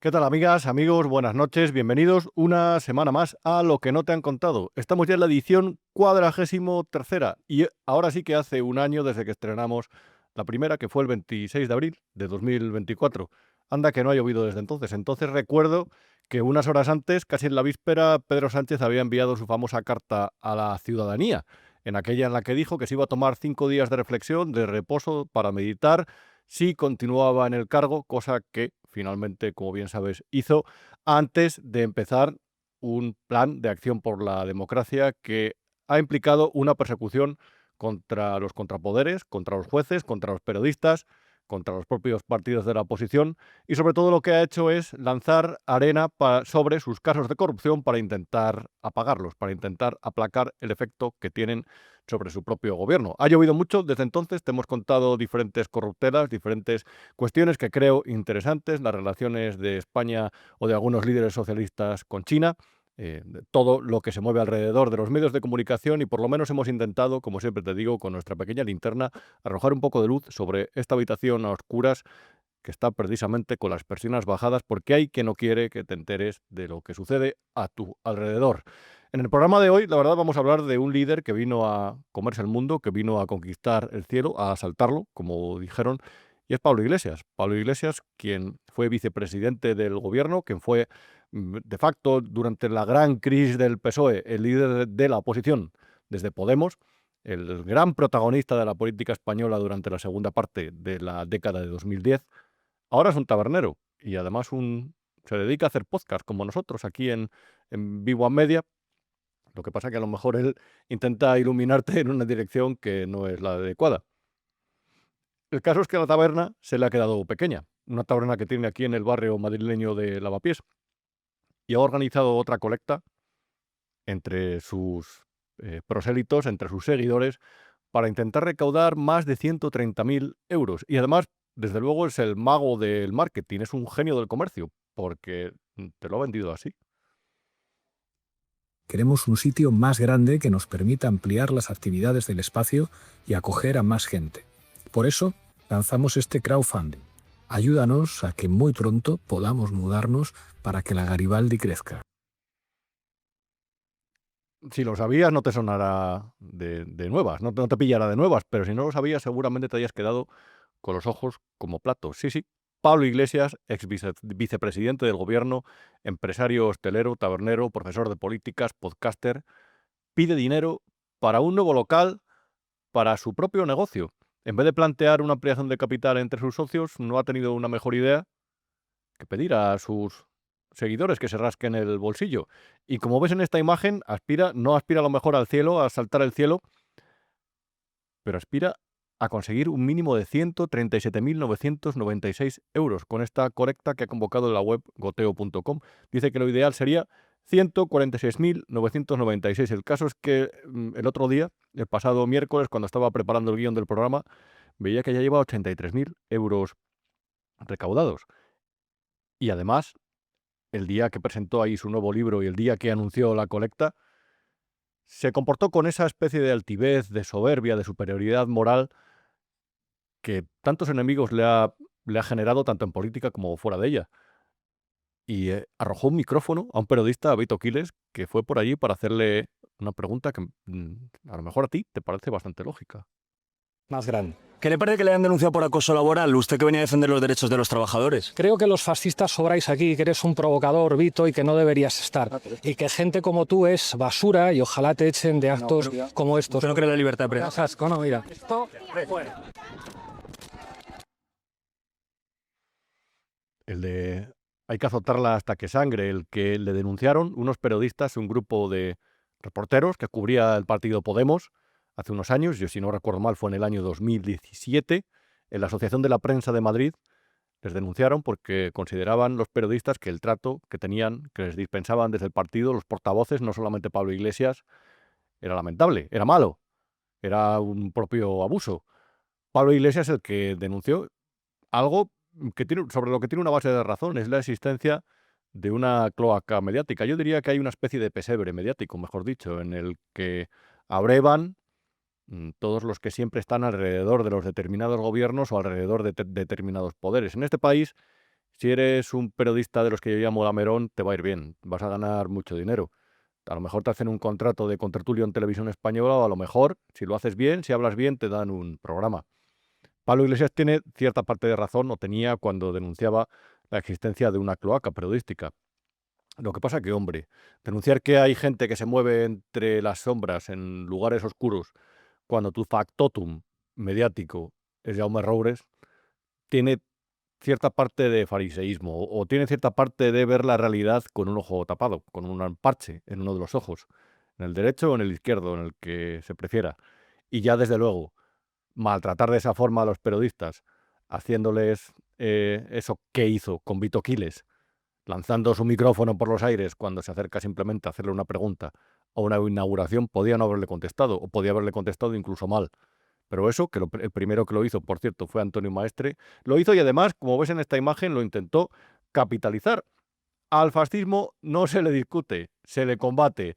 ¿Qué tal, amigas, amigos? Buenas noches, bienvenidos una semana más a Lo que no te han contado. Estamos ya en la edición 43ª y ahora sí que hace un año desde que estrenamos la primera, que fue el 26 de abril de 2024. Anda que no ha llovido desde entonces. Entonces recuerdo que unas horas antes, casi en la víspera, Pedro Sánchez había enviado su famosa carta a la ciudadanía, en aquella en la que dijo que se iba a tomar 5 días de reflexión, de reposo, para meditar si continuaba en el cargo, cosa que finalmente, como bien sabes, hizo antes de empezar un plan de acción por la democracia que ha implicado una persecución contra los contrapoderes, contra los jueces, contra los periodistas, contra los propios partidos de la oposición y sobre todo lo que ha hecho es lanzar arena sobre sus casos de corrupción para intentar apagarlos, para intentar aplacar el efecto que tienen sobre su propio gobierno. Ha llovido mucho desde entonces, te hemos contado diferentes corruptelas, diferentes cuestiones que creo interesantes, las relaciones de España o de algunos líderes socialistas con China, de todo lo que se mueve alrededor de los medios de comunicación y por lo menos hemos intentado, como siempre te digo, con nuestra pequeña linterna, arrojar un poco de luz sobre esta habitación a oscuras que está precisamente con las persianas bajadas porque hay quien no quiere que te enteres de lo que sucede a tu alrededor. En el programa de hoy, la verdad, vamos a hablar de un líder que vino a comerse el mundo, que vino a conquistar el cielo, a asaltarlo, como dijeron, y es Pablo Iglesias. Pablo Iglesias, quien fue vicepresidente del gobierno, quien fue de facto durante la gran crisis del PSOE, el líder de la oposición desde Podemos, el gran protagonista de la política española durante la segunda parte de la década de 2010. Ahora es un tabernero y además se dedica a hacer podcast como nosotros aquí en Vivo a Media. Lo que pasa que a lo mejor él intenta iluminarte en una dirección que no es la adecuada. El caso es que la taberna se le ha quedado pequeña. Una taberna que tiene aquí en el barrio madrileño de Lavapiés. Y ha organizado otra colecta entre sus prosélitos, entre sus seguidores, para intentar recaudar más de 130.000 euros. Y además, desde luego, es el mago del marketing, es un genio del comercio, porque te lo ha vendido así. Queremos un sitio más grande que nos permita ampliar las actividades del espacio y acoger a más gente. Por eso, lanzamos este crowdfunding. Ayúdanos a que muy pronto podamos mudarnos para que la Garibaldi crezca. Si lo sabías, no te sonará de nuevas, no te pillará de nuevas, pero si no lo sabías, seguramente te hayas quedado con los ojos como platos. Sí, sí. Pablo Iglesias, vicepresidente del gobierno, empresario hostelero, tabernero, profesor de políticas, podcaster, pide dinero para un nuevo local para su propio negocio. En vez de plantear una ampliación de capital entre sus socios, no ha tenido una mejor idea que pedir a sus seguidores que se rasquen el bolsillo. Y como ves en esta imagen, no aspira a lo mejor al cielo, a saltar el cielo, pero aspira a conseguir un mínimo de 137.996 euros con esta colecta que ha convocado en la web goteo.com. Dice que lo ideal sería 146.996. El caso es que el otro día, el pasado miércoles, cuando estaba preparando el guión del programa, veía que ya lleva 83.000 euros recaudados. Y además, el día que presentó ahí su nuevo libro y el día que anunció la colecta, se comportó con esa especie de altivez, de soberbia, de superioridad moral que tantos enemigos le ha generado tanto en política como fuera de ella. Y arrojó un micrófono a un periodista, a Vito Quiles, que fue por allí para hacerle una pregunta que a lo mejor a ti te parece bastante lógica. Más grande. ¿Qué le parece que le hayan denunciado por acoso laboral? Usted que venía a defender los derechos de los trabajadores. Creo que los fascistas sobráis aquí, que eres un provocador, Vito, y que no deberías estar. Y que gente como tú es basura y ojalá te echen de actos como estos. ¿Usted no cree en la libertad de prensa? Asco, no, mira. Esto, fuera. El de hay que azotarla hasta que sangre, el que le denunciaron unos periodistas, un grupo de reporteros que cubría el partido Podemos hace unos años, yo si no recuerdo mal fue en el año 2017, en la Asociación de la Prensa de Madrid les denunciaron porque consideraban los periodistas que el trato que tenían, que les dispensaban desde el partido, los portavoces, no solamente Pablo Iglesias, era lamentable, era malo, era un propio abuso. Pablo Iglesias es el que denunció algo sobre lo que tiene una base de razón, es la existencia de una cloaca mediática. Yo diría que hay una especie de pesebre mediático, mejor dicho, en el que abrevan todos los que siempre están alrededor de los determinados gobiernos o alrededor de determinados poderes. En este país Si eres un periodista de los que yo llamo lamerón, te va a ir bien, vas a ganar mucho dinero. A lo mejor te hacen un contrato de contertulio en Televisión Española o a lo mejor, si lo haces bien, si hablas bien, te dan un programa. Pablo Iglesias tiene cierta parte de razón, o tenía, cuando denunciaba la existencia de una cloaca periodística. Lo que pasa que, hombre, denunciar que hay gente que se mueve entre las sombras en lugares oscuros cuando tu factotum mediático es Jaume Roures, tiene cierta parte de fariseísmo o tiene cierta parte de ver la realidad con un ojo tapado, con un parche en uno de los ojos, en el derecho o en el izquierdo, en el que se prefiera. Y ya desde luego, maltratar de esa forma a los periodistas, haciéndoles eso que hizo con Vito Quiles, lanzando su micrófono por los aires cuando se acerca simplemente a hacerle una pregunta o una inauguración, podía no haberle contestado o podía haberle contestado incluso mal. Pero eso, que el primero que lo hizo, por cierto, fue Antonio Maestre, lo hizo y además, como ves en esta imagen, lo intentó capitalizar. Al fascismo no se le discute, se le combate.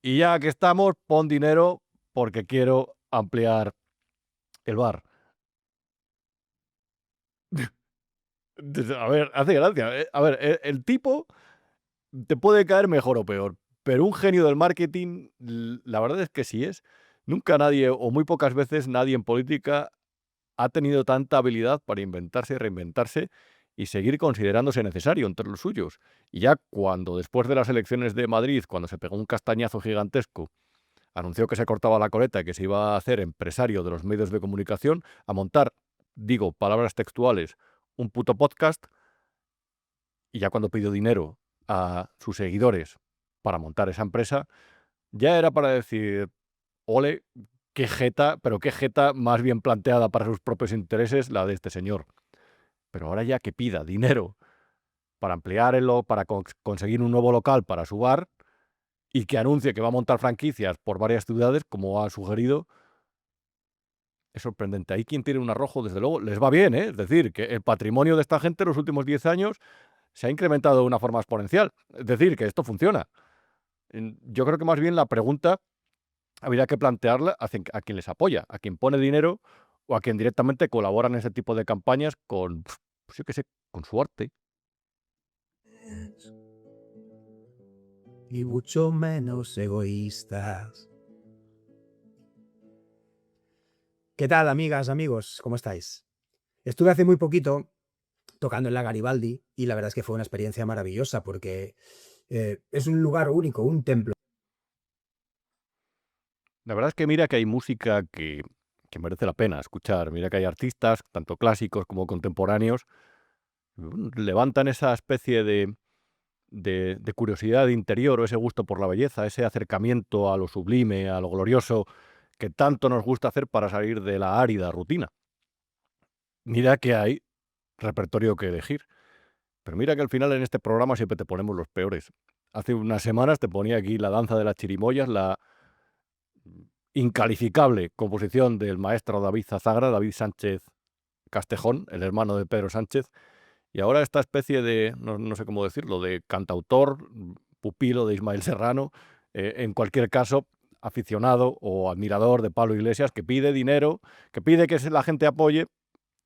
Y ya que estamos, pon dinero porque quiero ampliar el bar. A ver, hace gracia. A ver, el tipo te puede caer mejor o peor, pero un genio del marketing, la verdad es que sí es. Nunca nadie, o muy pocas veces nadie en política ha tenido tanta habilidad para inventarse y reinventarse y seguir considerándose necesario entre los suyos. Y ya cuando después de las elecciones de Madrid, cuando se pegó un castañazo gigantesco, anunció que se cortaba la coleta y que se iba a hacer empresario de los medios de comunicación, a montar, digo, palabras textuales, un puto podcast, y ya cuando pidió dinero a sus seguidores para montar esa empresa, ya era para decir, ole, qué jeta, pero qué jeta más bien planteada para sus propios intereses la de este señor. Pero ahora ya que pida dinero para ampliarlo, para conseguir un nuevo local para su bar y que anuncie que va a montar franquicias por varias ciudades, como ha sugerido, es sorprendente. Ahí quien tiene un arrojo, desde luego, les va bien, ¿eh? Es decir, que el patrimonio de esta gente en los últimos 10 años se ha incrementado de una forma exponencial. Es decir, que esto funciona. Yo creo que más bien la pregunta habría que plantearla a quien les apoya, a quien pone dinero o a quien directamente colabora en ese tipo de campañas con, pues yo qué sé, con su arte. Y mucho menos egoístas. ¿Qué tal, amigas, amigos? ¿Cómo estáis? Estuve hace muy poquito tocando en la Garibaldi y la verdad es que fue una experiencia maravillosa porque es un lugar único, un templo. La verdad es que mira que hay música que merece la pena escuchar. Mira que hay artistas, tanto clásicos como contemporáneos, levantan esa especie de curiosidad interior o ese gusto por la belleza, ese acercamiento a lo sublime, a lo glorioso, que tanto nos gusta hacer para salir de la árida rutina. Mira que hay repertorio que elegir. Pero mira que al final en este programa siempre te ponemos los peores. Hace unas semanas te ponía aquí La danza de las chirimoyas, la incalificable composición del maestro David Zazagra, David Sánchez Castejón, el hermano de Pedro Sánchez, y ahora esta especie de, no sé cómo decirlo, de cantautor, pupilo de Ismael Serrano, en cualquier caso, aficionado o admirador de Pablo Iglesias, que pide dinero, que pide que la gente apoye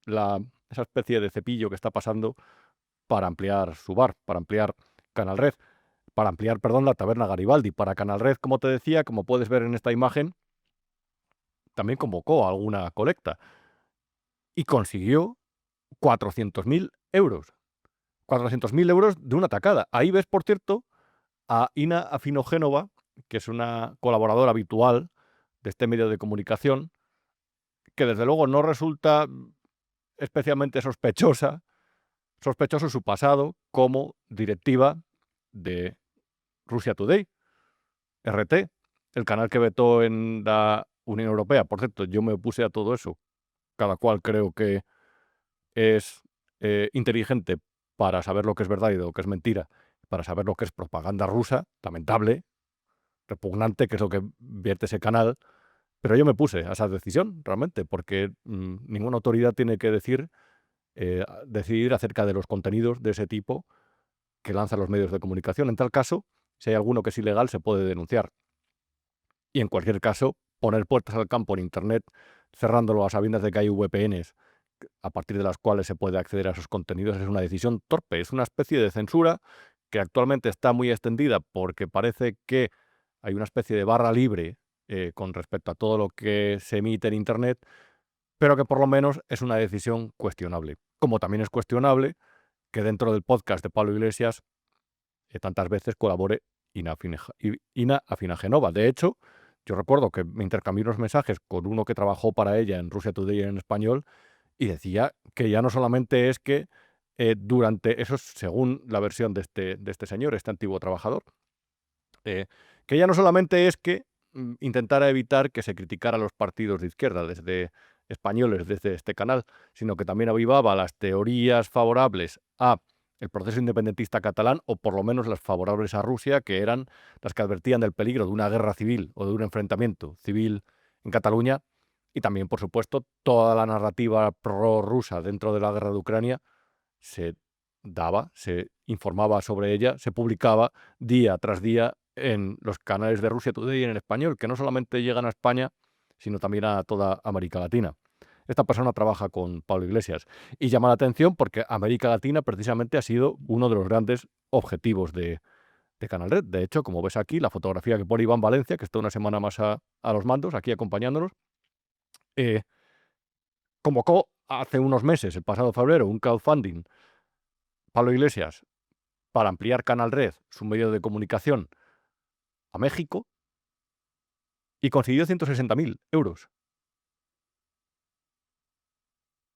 esa especie de cepillo que está pasando para ampliar su bar, para ampliar Canal Red, para ampliar, perdón, la taberna Garibaldi. Para Canal Red, como te decía, como puedes ver en esta imagen, también convocó a alguna colecta y consiguió 400.000 euros. 400.000 euros de una tacada. Ahí ves, por cierto, a Ina Afinogénova, que es una colaboradora habitual de este medio de comunicación, que desde luego no resulta especialmente sospechoso su pasado como directiva de Russia Today, RT, el canal que vetó en la Unión Europea. Por cierto, yo me opuse a todo eso. Cada cual creo que es inteligente para saber lo que es verdad y lo que es mentira, para saber lo que es propaganda rusa, lamentable, repugnante, que es lo que vierte ese canal. Pero yo me puse a esa decisión, realmente, porque ninguna autoridad tiene que decidir acerca de los contenidos de ese tipo que lanzan los medios de comunicación. En tal caso, si hay alguno que es ilegal, se puede denunciar. Y en cualquier caso, poner puertas al campo en Internet, cerrándolo a sabiendas de que hay VPNs a partir de las cuales se puede acceder a esos contenidos es una decisión torpe, es una especie de censura que actualmente está muy extendida porque parece que hay una especie de barra libre con respecto a todo lo que se emite en Internet, pero que por lo menos es una decisión cuestionable. Como también es cuestionable que dentro del podcast de Pablo Iglesias tantas veces colabore Ina Afinagenova. De hecho, yo recuerdo que me intercambié unos mensajes con uno que trabajó para ella en Russia Today en español y decía que ya no solamente es que durante, eso es según la versión de este señor, este antiguo trabajador, que ya no solamente es que intentara evitar que se criticara a los partidos de izquierda desde españoles, desde este canal, sino que también avivaba las teorías favorables a el proceso independentista catalán, o por lo menos las favorables a Rusia, que eran las que advertían del peligro de una guerra civil o de un enfrentamiento civil en Cataluña, y también, por supuesto, toda la narrativa prorrusa dentro de la guerra de Ucrania se daba, se informaba sobre ella, se publicaba día tras día en los canales de Russia Today en español, que no solamente llegan a España, sino también a toda América Latina. Esta persona trabaja con Pablo Iglesias y llama la atención porque América Latina precisamente ha sido uno de los grandes objetivos de Canal Red. De hecho, como ves aquí, la fotografía que pone Iván Valencia, que está una semana más a los mandos, aquí acompañándonos, convocó hace unos meses, el pasado febrero, un crowdfunding, Pablo Iglesias, para ampliar Canal Red, su medio de comunicación, a México, y consiguió 160.000 euros.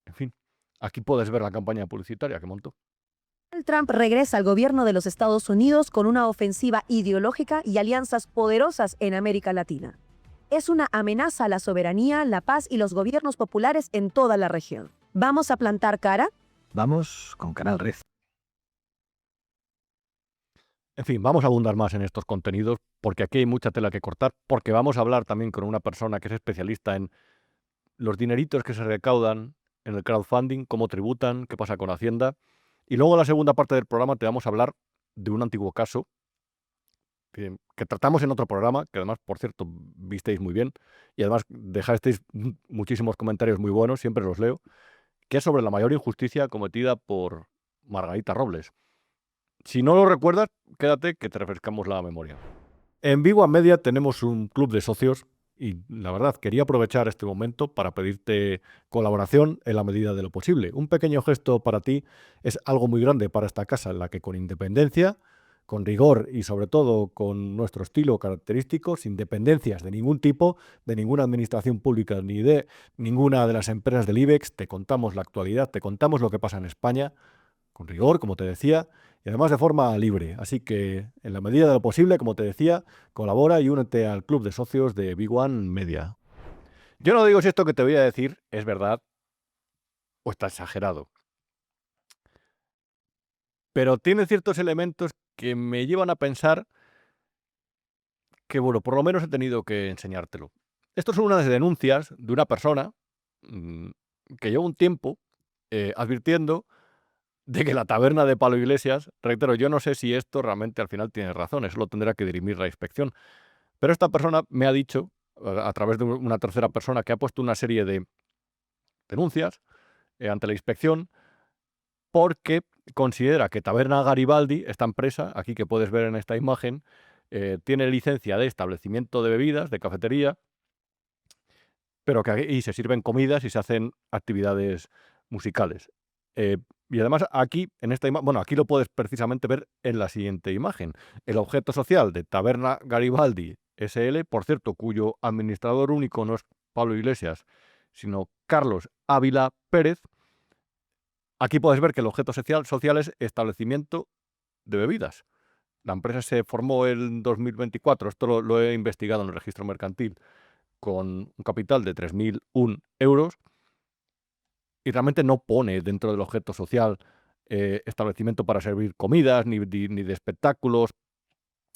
En fin, aquí puedes ver la campaña publicitaria que montó. Donald Trump regresa al gobierno de los Estados Unidos con una ofensiva ideológica y alianzas poderosas en América Latina. Es una amenaza a la soberanía, la paz y los gobiernos populares en toda la región. ¿Vamos a plantar cara? Vamos con Canal Red. En fin, vamos a abundar más en estos contenidos porque aquí hay mucha tela que cortar, porque vamos a hablar también con una persona que es especialista en los dineritos que se recaudan en el crowdfunding, cómo tributan, qué pasa con Hacienda. Y luego en la segunda parte del programa te vamos a hablar de un antiguo caso que tratamos en otro programa, que además, por cierto, visteis muy bien, y además dejasteis muchísimos comentarios muy buenos, siempre los leo, que es sobre la mayor injusticia cometida por Margarita Robles. Si no lo recuerdas, quédate que te refrescamos la memoria. En Vigo Media tenemos un club de socios y la verdad quería aprovechar este momento para pedirte colaboración en la medida de lo posible. Un pequeño gesto para ti es algo muy grande para esta casa en la que con independencia, con rigor y sobre todo con nuestro estilo característico, sin dependencias de ningún tipo, de ninguna administración pública ni de ninguna de las empresas del IBEX, te contamos la actualidad, te contamos lo que pasa en España, con rigor, como te decía, y además de forma libre. Así que, en la medida de lo posible, como te decía, colabora y únete al club de socios de Big One Media. Yo no digo si esto que te voy a decir es verdad o está exagerado, pero tiene ciertos elementos que me llevan a pensar que, bueno, por lo menos he tenido que enseñártelo. Estos son unas denuncias de una persona que lleva un tiempo advirtiendo de que la taberna de Pablo Iglesias, reitero, yo no sé si esto realmente al final tiene razón, eso lo tendrá que dirimir la inspección, pero esta persona me ha dicho, a través de una tercera persona, que ha puesto una serie de denuncias ante la inspección porque considera que Taberna Garibaldi, esta empresa, aquí que puedes ver en esta imagen, tiene licencia de establecimiento de bebidas, de cafetería, pero que aquí se sirven comidas y se hacen actividades musicales. Y además aquí, en esta imagen, bueno, aquí lo puedes precisamente ver en la siguiente imagen. El objeto social de Taberna Garibaldi SL, por cierto, cuyo administrador único no es Pablo Iglesias, sino Carlos Ávila Pérez. Aquí puedes ver que el objeto social es establecimiento de bebidas. La empresa se formó en 2024, esto lo he investigado en el registro mercantil, con un capital de 3.001 euros. Y realmente no pone dentro del objeto social establecimiento para servir comidas ni de espectáculos.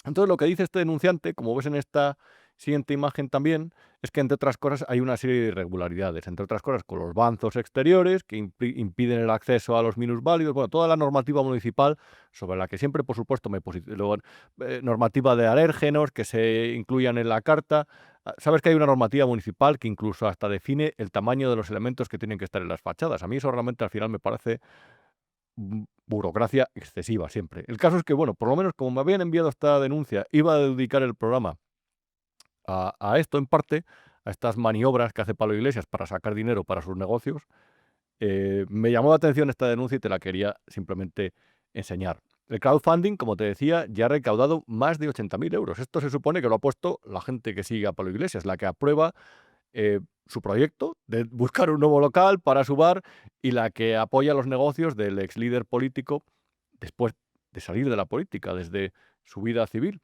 Entonces lo que dice este denunciante, como ves en esta siguiente imagen también, es que entre otras cosas hay una serie de irregularidades, entre otras cosas con los banzos exteriores que impiden el acceso a los minusválidos, bueno, toda la normativa municipal sobre la que siempre, por supuesto, normativa de alérgenos que se incluyan en la carta. Sabes que hay una normativa municipal que incluso hasta define el tamaño de los elementos que tienen que estar en las fachadas. A mí eso realmente al final me parece burocracia excesiva siempre. El caso es que, bueno, por lo menos como me habían enviado esta denuncia, iba a dedicar el programa a esto en parte, a estas maniobras que hace Pablo Iglesias para sacar dinero para sus negocios. Me llamó la atención esta denuncia y te la quería simplemente enseñar. El crowdfunding, como te decía, ya ha recaudado más de 80.000 euros. Esto se supone que lo ha puesto la gente que sigue a Pablo Iglesias, la que aprueba su proyecto de buscar un nuevo local para su bar y la que apoya los negocios del ex líder político después de salir de la política, desde su vida civil.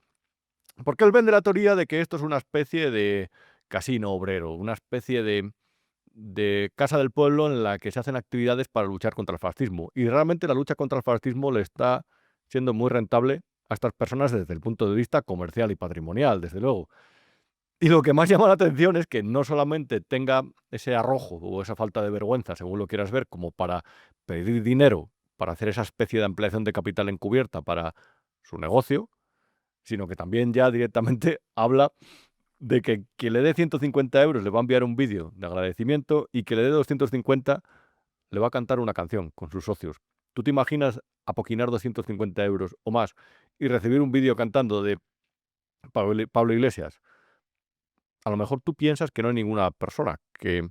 Porque él vende la teoría de que esto es una especie de casino obrero, una especie de casa del pueblo en la que se hacen actividades para luchar contra el fascismo. Y realmente la lucha contra el fascismo le está siendo muy rentable a estas personas desde el punto de vista comercial y patrimonial, desde luego. Y lo que más llama la atención es que no solamente tenga ese arrojo o esa falta de vergüenza, según lo quieras ver, como para pedir dinero para hacer esa especie de ampliación de capital encubierta para su negocio, sino que también ya directamente habla de que quien le dé 150 euros le va a enviar un vídeo de agradecimiento y que le dé 250 le va a cantar una canción con sus socios. ¿Tú te imaginas apoquinar 250 euros o más y recibir un vídeo cantando de Pablo Iglesias? A lo mejor tú piensas que no hay ninguna persona que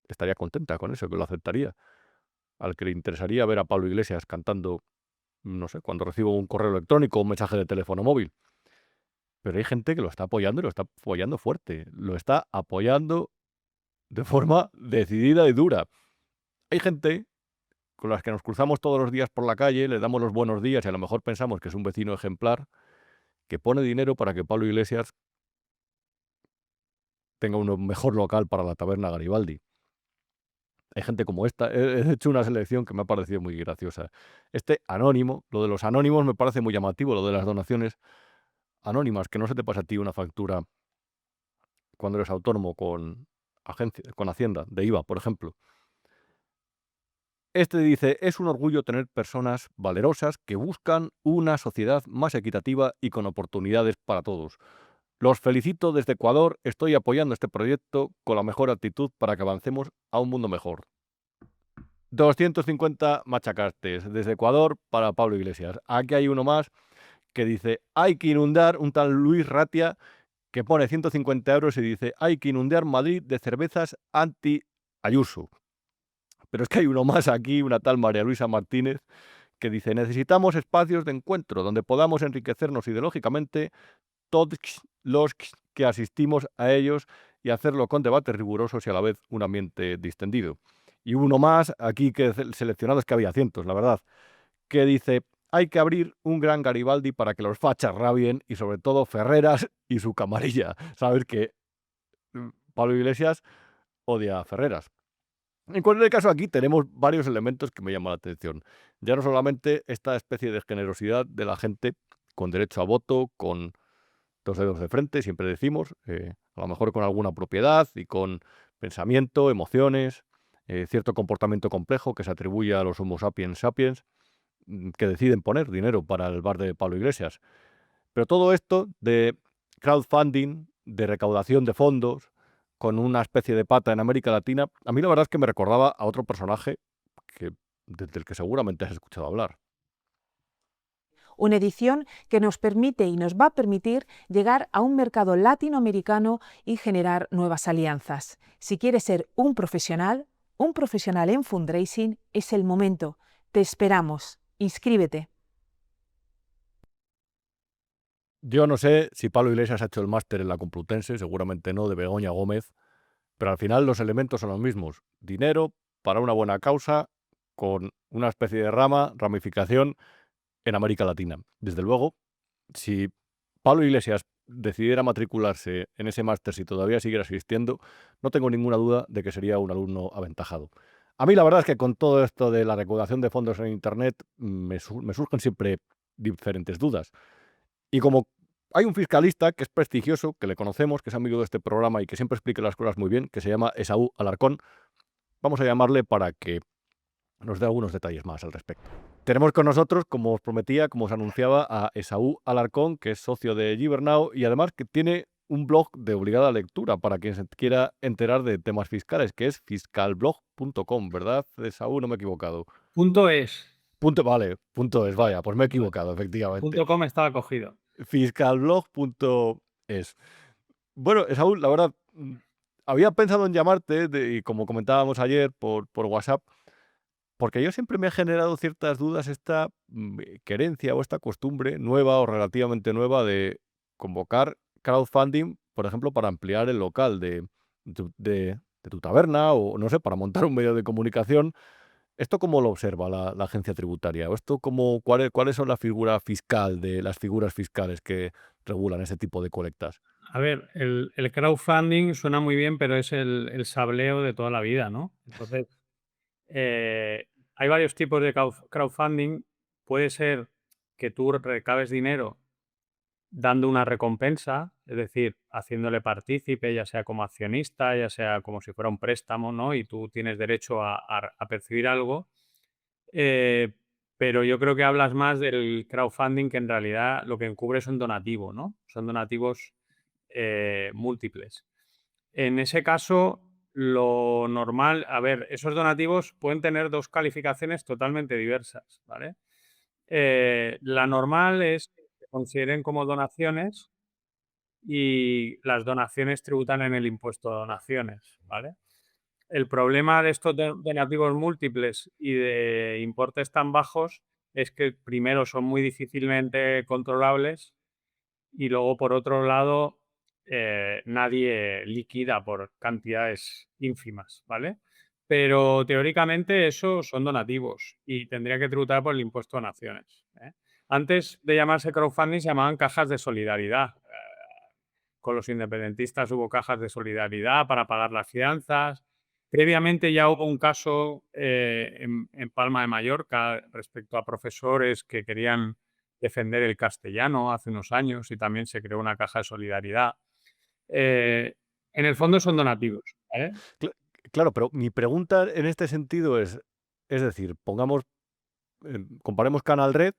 estaría contenta con eso, que lo aceptaría. Al que le interesaría ver a Pablo Iglesias cantando, no sé, cuando recibo un correo electrónico o un mensaje de teléfono móvil. Pero hay gente que lo está apoyando y lo está apoyando fuerte. Lo está apoyando de forma decidida y dura. Hay gente con las que nos cruzamos todos los días por la calle, le damos los buenos días y a lo mejor pensamos que es un vecino ejemplar, que pone dinero para que Pablo Iglesias tenga un mejor local para la taberna Garibaldi. Hay gente como esta. He hecho una selección que me ha parecido muy graciosa. Este anónimo, lo de los anónimos me parece muy llamativo, lo de las donaciones anónimas, que no se te pasa a ti una factura cuando eres autónomo con Hacienda, de IVA, por ejemplo. Este dice, es un orgullo tener personas valerosas que buscan una sociedad más equitativa y con oportunidades para todos. Los felicito desde Ecuador, estoy apoyando este proyecto con la mejor actitud para que avancemos a un mundo mejor. 250 machacastes desde Ecuador para Pablo Iglesias. Aquí hay uno más que dice, hay que inundar, un tal Luis Ratia, que pone 150 euros y dice, hay que inundar Madrid de cervezas anti-Ayuso. Pero es que hay uno más aquí, una tal María Luisa Martínez, que dice, necesitamos espacios de encuentro donde podamos enriquecernos ideológicamente todos los que asistimos a ellos y hacerlo con debates rigurosos y a la vez un ambiente distendido. Y uno más, aquí que seleccionado es que había cientos, la verdad, que dice, hay que abrir un gran Garibaldi para que los fachas rabien y sobre todo Ferreras y su camarilla. Sabes que Pablo Iglesias odia a Ferreras. En cualquier caso, aquí tenemos varios elementos que me llaman la atención. Ya no solamente esta especie de generosidad de la gente con derecho a voto, con 2 dedos de frente, siempre decimos, a lo mejor con alguna propiedad y con pensamiento, emociones, cierto comportamiento complejo que se atribuye a los Homo sapiens sapiens, que deciden poner dinero para el bar de Pablo Iglesias. Pero todo esto de crowdfunding, de recaudación de fondos, con una especie de pata en América Latina, a mí la verdad es que me recordaba a otro personaje del que seguramente has escuchado hablar. Una edición que nos permite y nos va a permitir llegar a un mercado latinoamericano y generar nuevas alianzas. Si quieres ser un profesional en fundraising, es el momento. Te esperamos. Inscríbete. Yo no sé si Pablo Iglesias ha hecho el máster en la Complutense, seguramente no, de Begoña Gómez, pero al final los elementos son los mismos. Dinero para una buena causa, con una especie de ramificación en América Latina. Desde luego, si Pablo Iglesias decidiera matricularse en ese máster, si todavía siguiera asistiendo, no tengo ninguna duda de que sería un alumno aventajado. A mí la verdad es que con todo esto de la recaudación de fondos en Internet me surgen siempre diferentes dudas. Y como hay un fiscalista que es prestigioso, que le conocemos, que es amigo de este programa y que siempre explica las cosas muy bien, que se llama Esaú Alarcón, vamos a llamarle para que nos dé algunos detalles más al respecto. Tenemos con nosotros, como os prometía, como os anunciaba, a Esaú Alarcón, que es socio de Gibernau y además que tiene un blog de obligada lectura para quien se quiera enterar de temas fiscales, que es fiscalblog.com, ¿verdad, Saúl? No me he equivocado. .es. Vale, .es, vaya, pues me he equivocado, efectivamente. .com estaba cogido. Fiscalblog.es. Bueno, Saúl, la verdad, había pensado en llamarte, y como comentábamos ayer por WhatsApp, porque yo siempre me ha generado ciertas dudas esta querencia o esta costumbre nueva o relativamente nueva de convocar crowdfunding, por ejemplo, para ampliar el local de tu taberna o, no sé, para montar un medio de comunicación. ¿Esto cómo lo observa la agencia tributaria? ¿O esto cuáles son las figuras fiscales que regulan ese tipo de colectas? A ver, el crowdfunding suena muy bien, pero es el sableo de toda la vida, ¿no? Entonces, hay varios tipos de crowdfunding. Puede ser que tú recabes dinero dando una recompensa, es decir, haciéndole partícipe, ya sea como accionista, ya sea como si fuera un préstamo, ¿no? Y tú tienes derecho a percibir algo. Pero yo creo que hablas más del crowdfunding, que en realidad lo que encubre es un donativo, ¿no? Son donativos múltiples. En ese caso, lo normal, a ver, esos donativos pueden tener dos calificaciones totalmente diversas, ¿vale? La normal es que se consideren como donaciones y las donaciones tributan en el impuesto de donaciones, ¿vale? El problema de estos donativos múltiples y de importes tan bajos es que primero son muy difícilmente controlables y luego, por otro lado, nadie liquida por cantidades ínfimas, ¿vale? Pero teóricamente esos son donativos y tendría que tributar por el impuesto a donaciones, ¿eh? Antes de llamarse crowdfunding se llamaban cajas de solidaridad. Con los independentistas hubo cajas de solidaridad para pagar las fianzas. Previamente ya hubo un caso en Palma de Mallorca respecto a profesores que querían defender el castellano hace unos años y también se creó una caja de solidaridad. En el fondo son donativos, ¿vale? Claro, pero mi pregunta en este sentido es decir, comparemos Canal Red,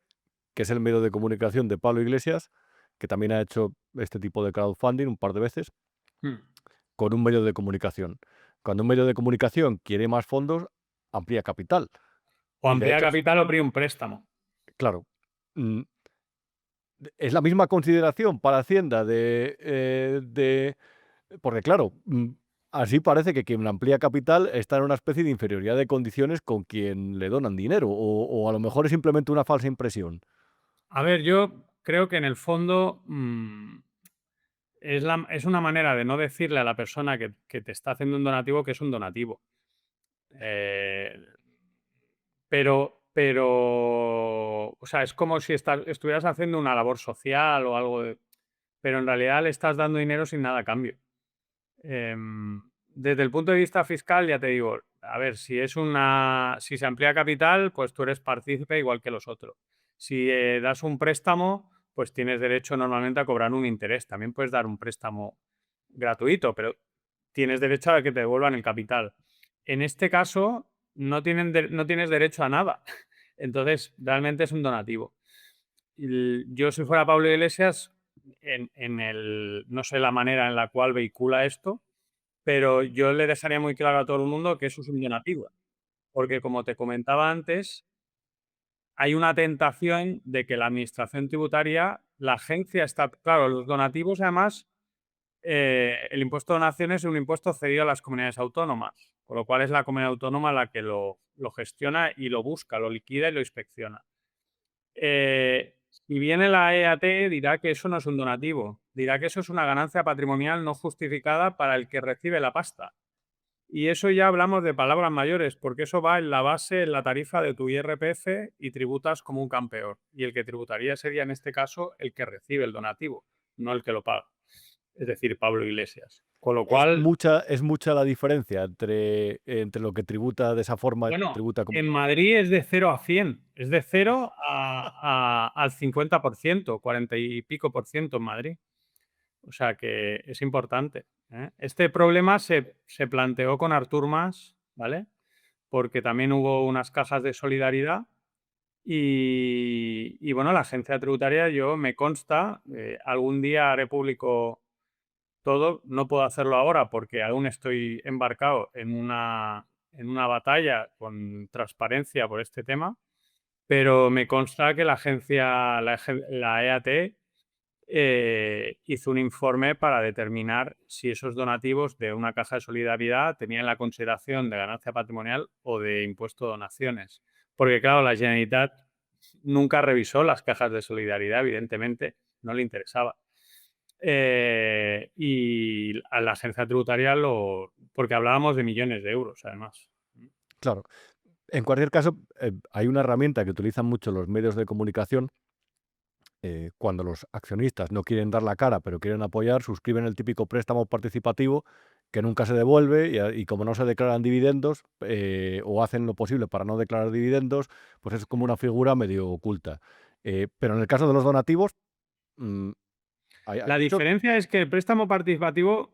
que es el medio de comunicación de Pablo Iglesias, que también ha hecho este tipo de crowdfunding un par de veces, con un medio de comunicación. Cuando un medio de comunicación quiere más fondos, amplía capital. O Y de amplía hecho, capital o pide un préstamo. claro. Es la misma consideración para Hacienda porque claro, así parece que quien amplía capital está en una especie de inferioridad de condiciones con quien le donan dinero, o a lo mejor es simplemente una falsa impresión. A ver, yo creo que en el fondo es una manera de no decirle a la persona que te está haciendo un donativo que es un donativo. O sea, es como si estuvieras haciendo una labor social o algo, pero en realidad le estás dando dinero sin nada a cambio. Desde el punto de vista fiscal, ya te digo, a ver, si se amplía capital, pues tú eres partícipe igual que los otros. Si das un préstamo, pues tienes derecho normalmente a cobrar un interés. También puedes dar un préstamo gratuito, pero tienes derecho a que te devuelvan el capital. En este caso, no tienes derecho a nada. Entonces, realmente es un donativo. Yo, si fuera Pablo Iglesias, no sé la manera en la cual vehicula esto, pero yo le dejaría muy claro a todo el mundo que eso es un donativo. Porque, como te comentaba antes, hay una tentación de que la administración tributaria, la agencia está... Claro, los donativos, además, el impuesto de donaciones es un impuesto cedido a las comunidades autónomas, con lo cual es la comunidad autónoma la que lo gestiona y lo busca, lo liquida y lo inspecciona. Si viene la EAT, dirá que eso no es un donativo, dirá que eso es una ganancia patrimonial no justificada para el que recibe la pasta. Y eso ya hablamos de palabras mayores, porque eso va en la base, en la tarifa de tu IRPF y tributas como un campeón. Y el que tributaría sería, en este caso, el que recibe el donativo, no el que lo paga. Es decir, Pablo Iglesias. Con lo cual... Es mucha la diferencia entre lo que tributa de esa forma. Bueno, Tributa como... en Madrid es de 0 a 100. Es de 0 al 50%, 40 y pico por ciento en Madrid. O sea que es importante, ¿eh? Este problema se planteó con Artur Mas, ¿vale? Porque también hubo unas cajas de solidaridad y bueno, la agencia tributaria, yo me consta, algún día haré público todo. No puedo hacerlo ahora porque aún estoy embarcado en una batalla con transparencia por este tema, pero me consta que la agencia, la EAT, hizo un informe para determinar si esos donativos de una caja de solidaridad tenían la consideración de ganancia patrimonial o de impuesto de donaciones. Porque, claro, la Generalitat nunca revisó las cajas de solidaridad, evidentemente, no le interesaba. Y a la agencia tributaria porque hablábamos de millones de euros, además. Claro. En cualquier caso, hay una herramienta que utilizan mucho los medios de comunicación cuando los accionistas no quieren dar la cara, pero quieren apoyar, suscriben el típico préstamo participativo que nunca se devuelve y como no se declaran dividendos o hacen lo posible para no declarar dividendos, pues es como una figura medio oculta. Pero en el caso de los donativos, mm, hay La muchos... diferencia es que el préstamo participativo,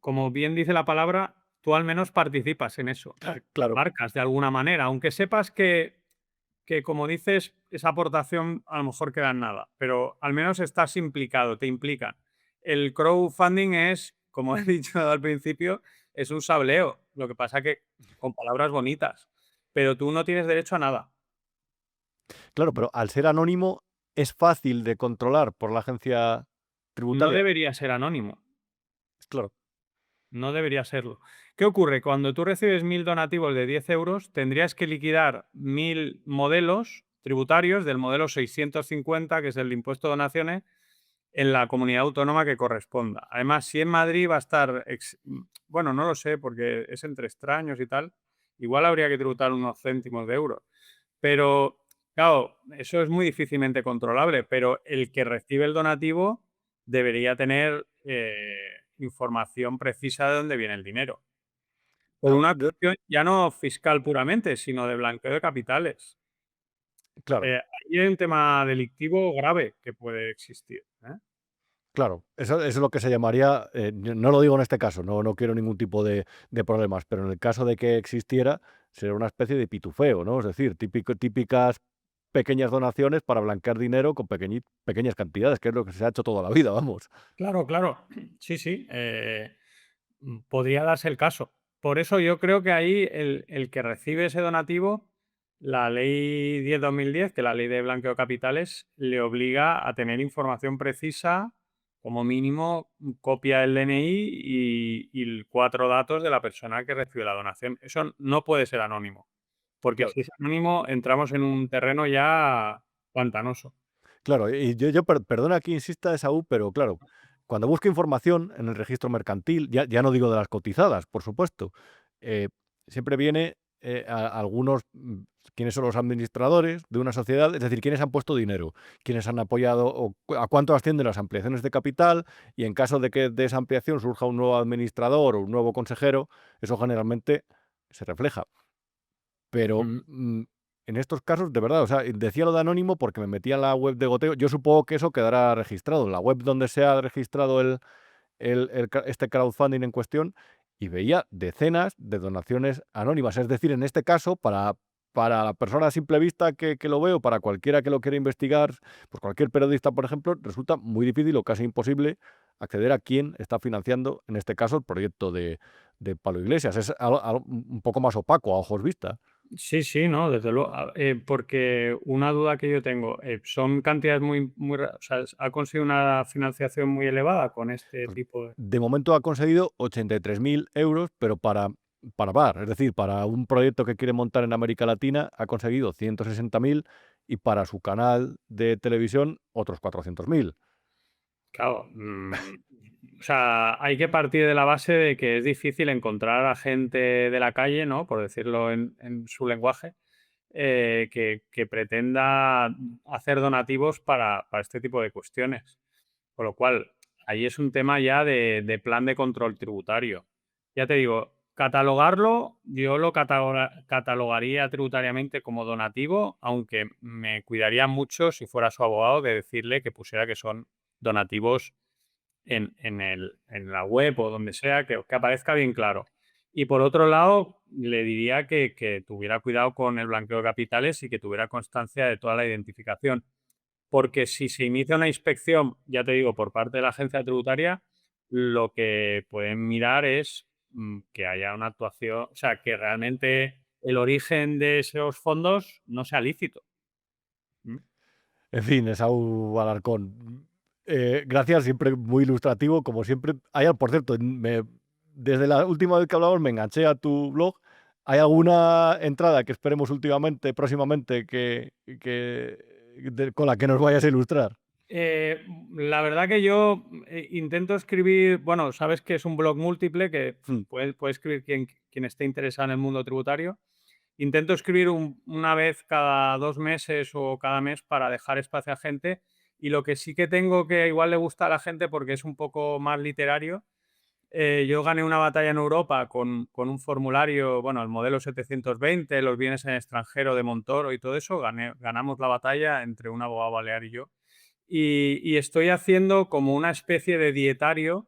como bien dice la palabra, tú al menos participas en eso. Claro, Marcas de alguna manera, aunque sepas que, como dices, esa aportación a lo mejor queda en nada, pero al menos estás implicado, te implican. El crowdfunding es, como he dicho al principio, es un sableo. Lo que pasa que con palabras bonitas, pero tú no tienes derecho a nada. claro, pero al ser anónimo es fácil de controlar por la agencia No tributaria. debería ser anónimo. Claro, No debería serlo. ¿Qué ocurre? Cuando tú recibes 1.000 donativos de 10 euros, tendrías que liquidar 1.000 modelos tributarios del modelo 650, que es el de impuesto de donaciones, en la comunidad autónoma que corresponda. Además, si en Madrid va a estar, bueno, no lo sé, porque es entre extraños y tal, igual habría que tributar unos céntimos de euros. Pero, claro, eso es muy difícilmente controlable, pero el que recibe el donativo debería tener información precisa de dónde viene el dinero. Por ah, una cuestión ya no fiscal puramente, sino de blanqueo de capitales. claro. Ahí hay un tema delictivo grave que puede existir, ¿eh? Claro, eso es lo que se llamaría, yo no lo digo en este caso, no quiero ningún tipo de problemas, pero en el caso de que existiera, sería una especie de pitufeo, ¿no? Es decir, típicas pequeñas donaciones para blanquear dinero con pequeñas cantidades, que es lo que se ha hecho toda la vida, vamos. Claro, claro. Sí, sí. Podría darse el caso. Por eso yo creo que ahí el que recibe ese donativo, la ley 10/2010, que es la ley de blanqueo de capitales, le obliga a tener información precisa, como mínimo copia del DNI y 4 datos de la persona que recibe la donación. Eso no puede ser anónimo, porque Claro. si es anónimo entramos en un terreno ya pantanoso. Claro, y yo perdona que insista, Esaú, pero claro, cuando busco información en el registro mercantil, ya no digo de las cotizadas, por supuesto, eh, siempre viene algunos, quiénes son los administradores de una sociedad, es decir, quiénes han puesto dinero, quiénes han apoyado o a cuánto ascienden las ampliaciones de capital y en caso de que de esa ampliación surja un nuevo administrador o un nuevo consejero, eso generalmente se refleja. Pero, Mm. en estos casos, de verdad, o sea, decía lo de anónimo porque me metía en la web de Goteo. Yo supongo que eso quedará registrado en la web donde se ha registrado este crowdfunding en cuestión y veía decenas de donaciones anónimas. Es decir, en este caso, para la persona a simple vista que lo veo, para cualquiera que lo quiera investigar, pues cualquier periodista, por ejemplo, resulta muy difícil o casi imposible acceder a quién está financiando, en este caso, el proyecto de Pablo Iglesias. Es un poco más opaco a ojos vista. Sí, sí, no, desde luego. Porque una duda que yo tengo, son cantidades o sea, ¿ha conseguido una financiación muy elevada con este Pues, tipo de...? de momento ha conseguido 83.000 euros, pero para VAR, es decir, para un proyecto que quiere montar en América Latina ha conseguido 160.000 y para su canal de televisión otros 400.000. Claro, o sea, hay que partir de la base de que es difícil encontrar a gente de la calle, ¿no? Por decirlo en su lenguaje, que pretenda hacer donativos para este tipo de cuestiones. Con lo cual, ahí es un tema ya de plan de control tributario. Ya te digo, catalogarlo, yo lo catalogaría tributariamente como donativo, aunque me cuidaría mucho si fuera su abogado de decirle que pusiera que son donativos en la web o donde sea, que aparezca bien claro. Y por otro lado, le diría que tuviera cuidado con el blanqueo de capitales y que tuviera constancia de toda la identificación. Porque si se inicia una inspección, ya te digo, por parte de la agencia tributaria, lo que pueden mirar es que haya una actuación, o sea, que realmente el origen de esos fondos no sea lícito. ¿Mm? En fin, Esaú Alarcón, gracias, siempre muy ilustrativo, como siempre. Por cierto, desde la última vez que hablamos me enganché a tu blog. ¿Hay alguna entrada que esperemos próximamente, con la que nos vayas a ilustrar? La verdad que yo intento escribir, bueno, sabes que es un blog múltiple que puede escribir quien esté interesado en el mundo tributario. Intento escribir una vez cada 2 meses o cada mes para dejar espacio a gente, y lo que sí que tengo que igual le gusta a la gente porque es un poco más literario. Yo gané una batalla en Europa con un formulario, bueno, el modelo 720, los bienes en extranjero de Montoro y todo eso. Ganamos la batalla entre un abogado balear y yo. Y estoy haciendo como una especie de dietario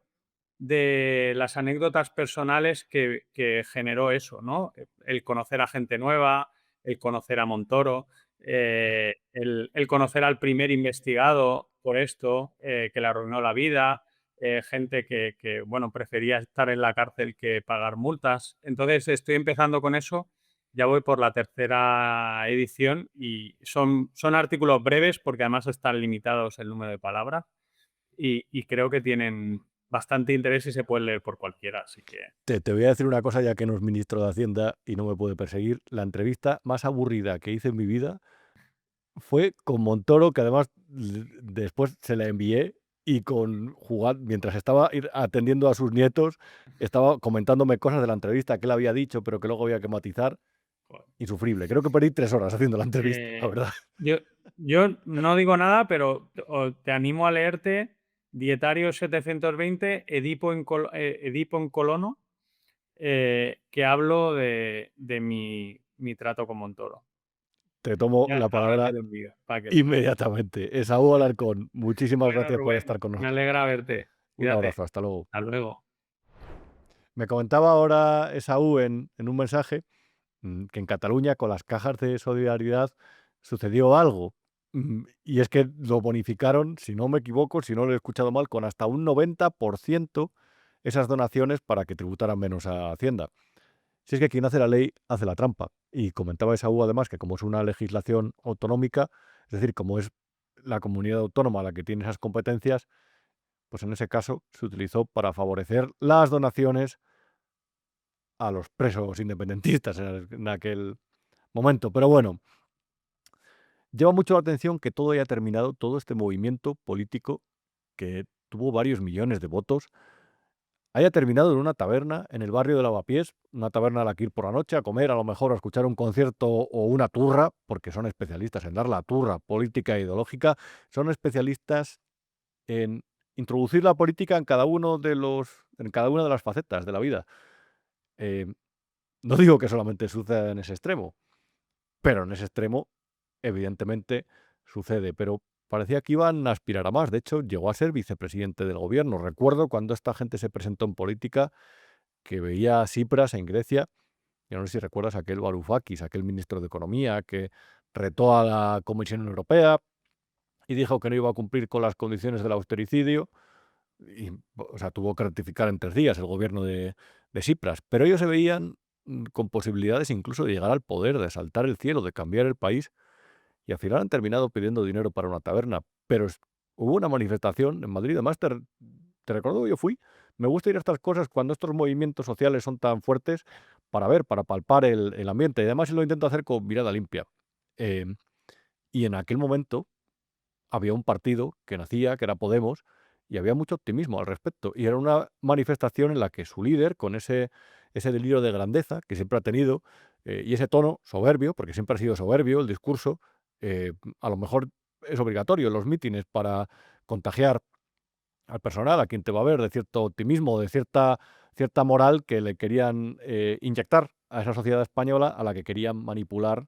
de las anécdotas personales que generó eso, ¿no? El conocer a gente nueva, el conocer a Montoro, el conocer al primer investigado por esto, que le arruinó la vida, gente que, bueno, prefería estar en la cárcel que pagar multas. Entonces estoy empezando con eso. Ya voy por la tercera edición y son artículos breves porque además están limitados el número de palabras y creo que tienen bastante interés y se pueden leer por cualquiera, así que... Te voy a decir una cosa, ya que no es ministro de Hacienda y no me puede perseguir. La entrevista más aburrida que hice en mi vida fue con Montoro, que además después se la envié, y mientras estaba atendiendo a sus nietos, estaba comentándome cosas de la entrevista que él había dicho, pero que luego había que matizar. Insufrible. Creo que perdí 3 horas haciendo la entrevista, la verdad. Yo no digo nada, pero te animo a leerte Dietario 720, Edipo en Colono, que hablo de mi trato con Montoro. Te tomo Ya, la ahora palabra te lo envío, para que... inmediatamente. Esaú Alarcón, muchísimas Bueno, gracias por Rubén, estar con me nosotros. alegra verte. Un Cuídate. abrazo, hasta luego. Hasta luego. Me comentaba ahora Esaú en un mensaje que en Cataluña con las cajas de solidaridad sucedió algo. Y es que lo bonificaron, si no me equivoco, si no lo he escuchado mal, con hasta un 90% esas donaciones para que tributaran menos a Hacienda. Si es que quien hace la ley hace la trampa. Y comentaba Esaú además que como es una legislación autonómica, es decir, como es la comunidad autónoma la que tiene esas competencias, pues en ese caso se utilizó para favorecer las donaciones a los presos independentistas en aquel momento. Pero bueno, llama mucho la atención que todo haya terminado, todo este movimiento político que tuvo varios millones de votos, haya terminado en una taberna en el barrio de Lavapiés, una taberna a la que ir por la noche a comer, a lo mejor a escuchar un concierto o una turra, porque son especialistas en dar la turra política e ideológica, son especialistas en introducir la política en cada en cada una de las facetas de la vida. No digo que solamente suceda en ese extremo, pero en ese extremo, evidentemente, sucede. Pero parecía que iban a aspirar a más. De hecho, llegó a ser vicepresidente del gobierno. Recuerdo cuando esta gente se presentó en política, que veía a Tsipras en Grecia. Yo no sé si recuerdas aquel Varoufakis, aquel ministro de Economía, que retó a la Comisión Europea y dijo que no iba a cumplir con las condiciones del austericidio. Y, o sea, tuvo que ratificar en 3 días el gobierno de Tsipras. Pero ellos se veían con posibilidades incluso de llegar al poder, de saltar el cielo, de cambiar el país. Y al final han terminado pidiendo dinero para una taberna. Pero hubo una manifestación en Madrid. Además, te recuerdo, yo fui. Me gusta ir a estas cosas cuando estos movimientos sociales son tan fuertes para ver, para palpar el ambiente. Y además lo intento hacer con mirada limpia. Eh, y en aquel momento había un partido que nacía, que era Podemos, y había mucho optimismo al respecto. Y era una manifestación en la que su líder, con ese delirio de grandeza que siempre ha tenido, y ese tono soberbio, porque siempre ha sido soberbio el discurso, a lo mejor es obligatorio en los mítines para contagiar al personal, a quien te va a ver, de cierto optimismo, de cierta moral que le querían inyectar a esa sociedad española a la que querían manipular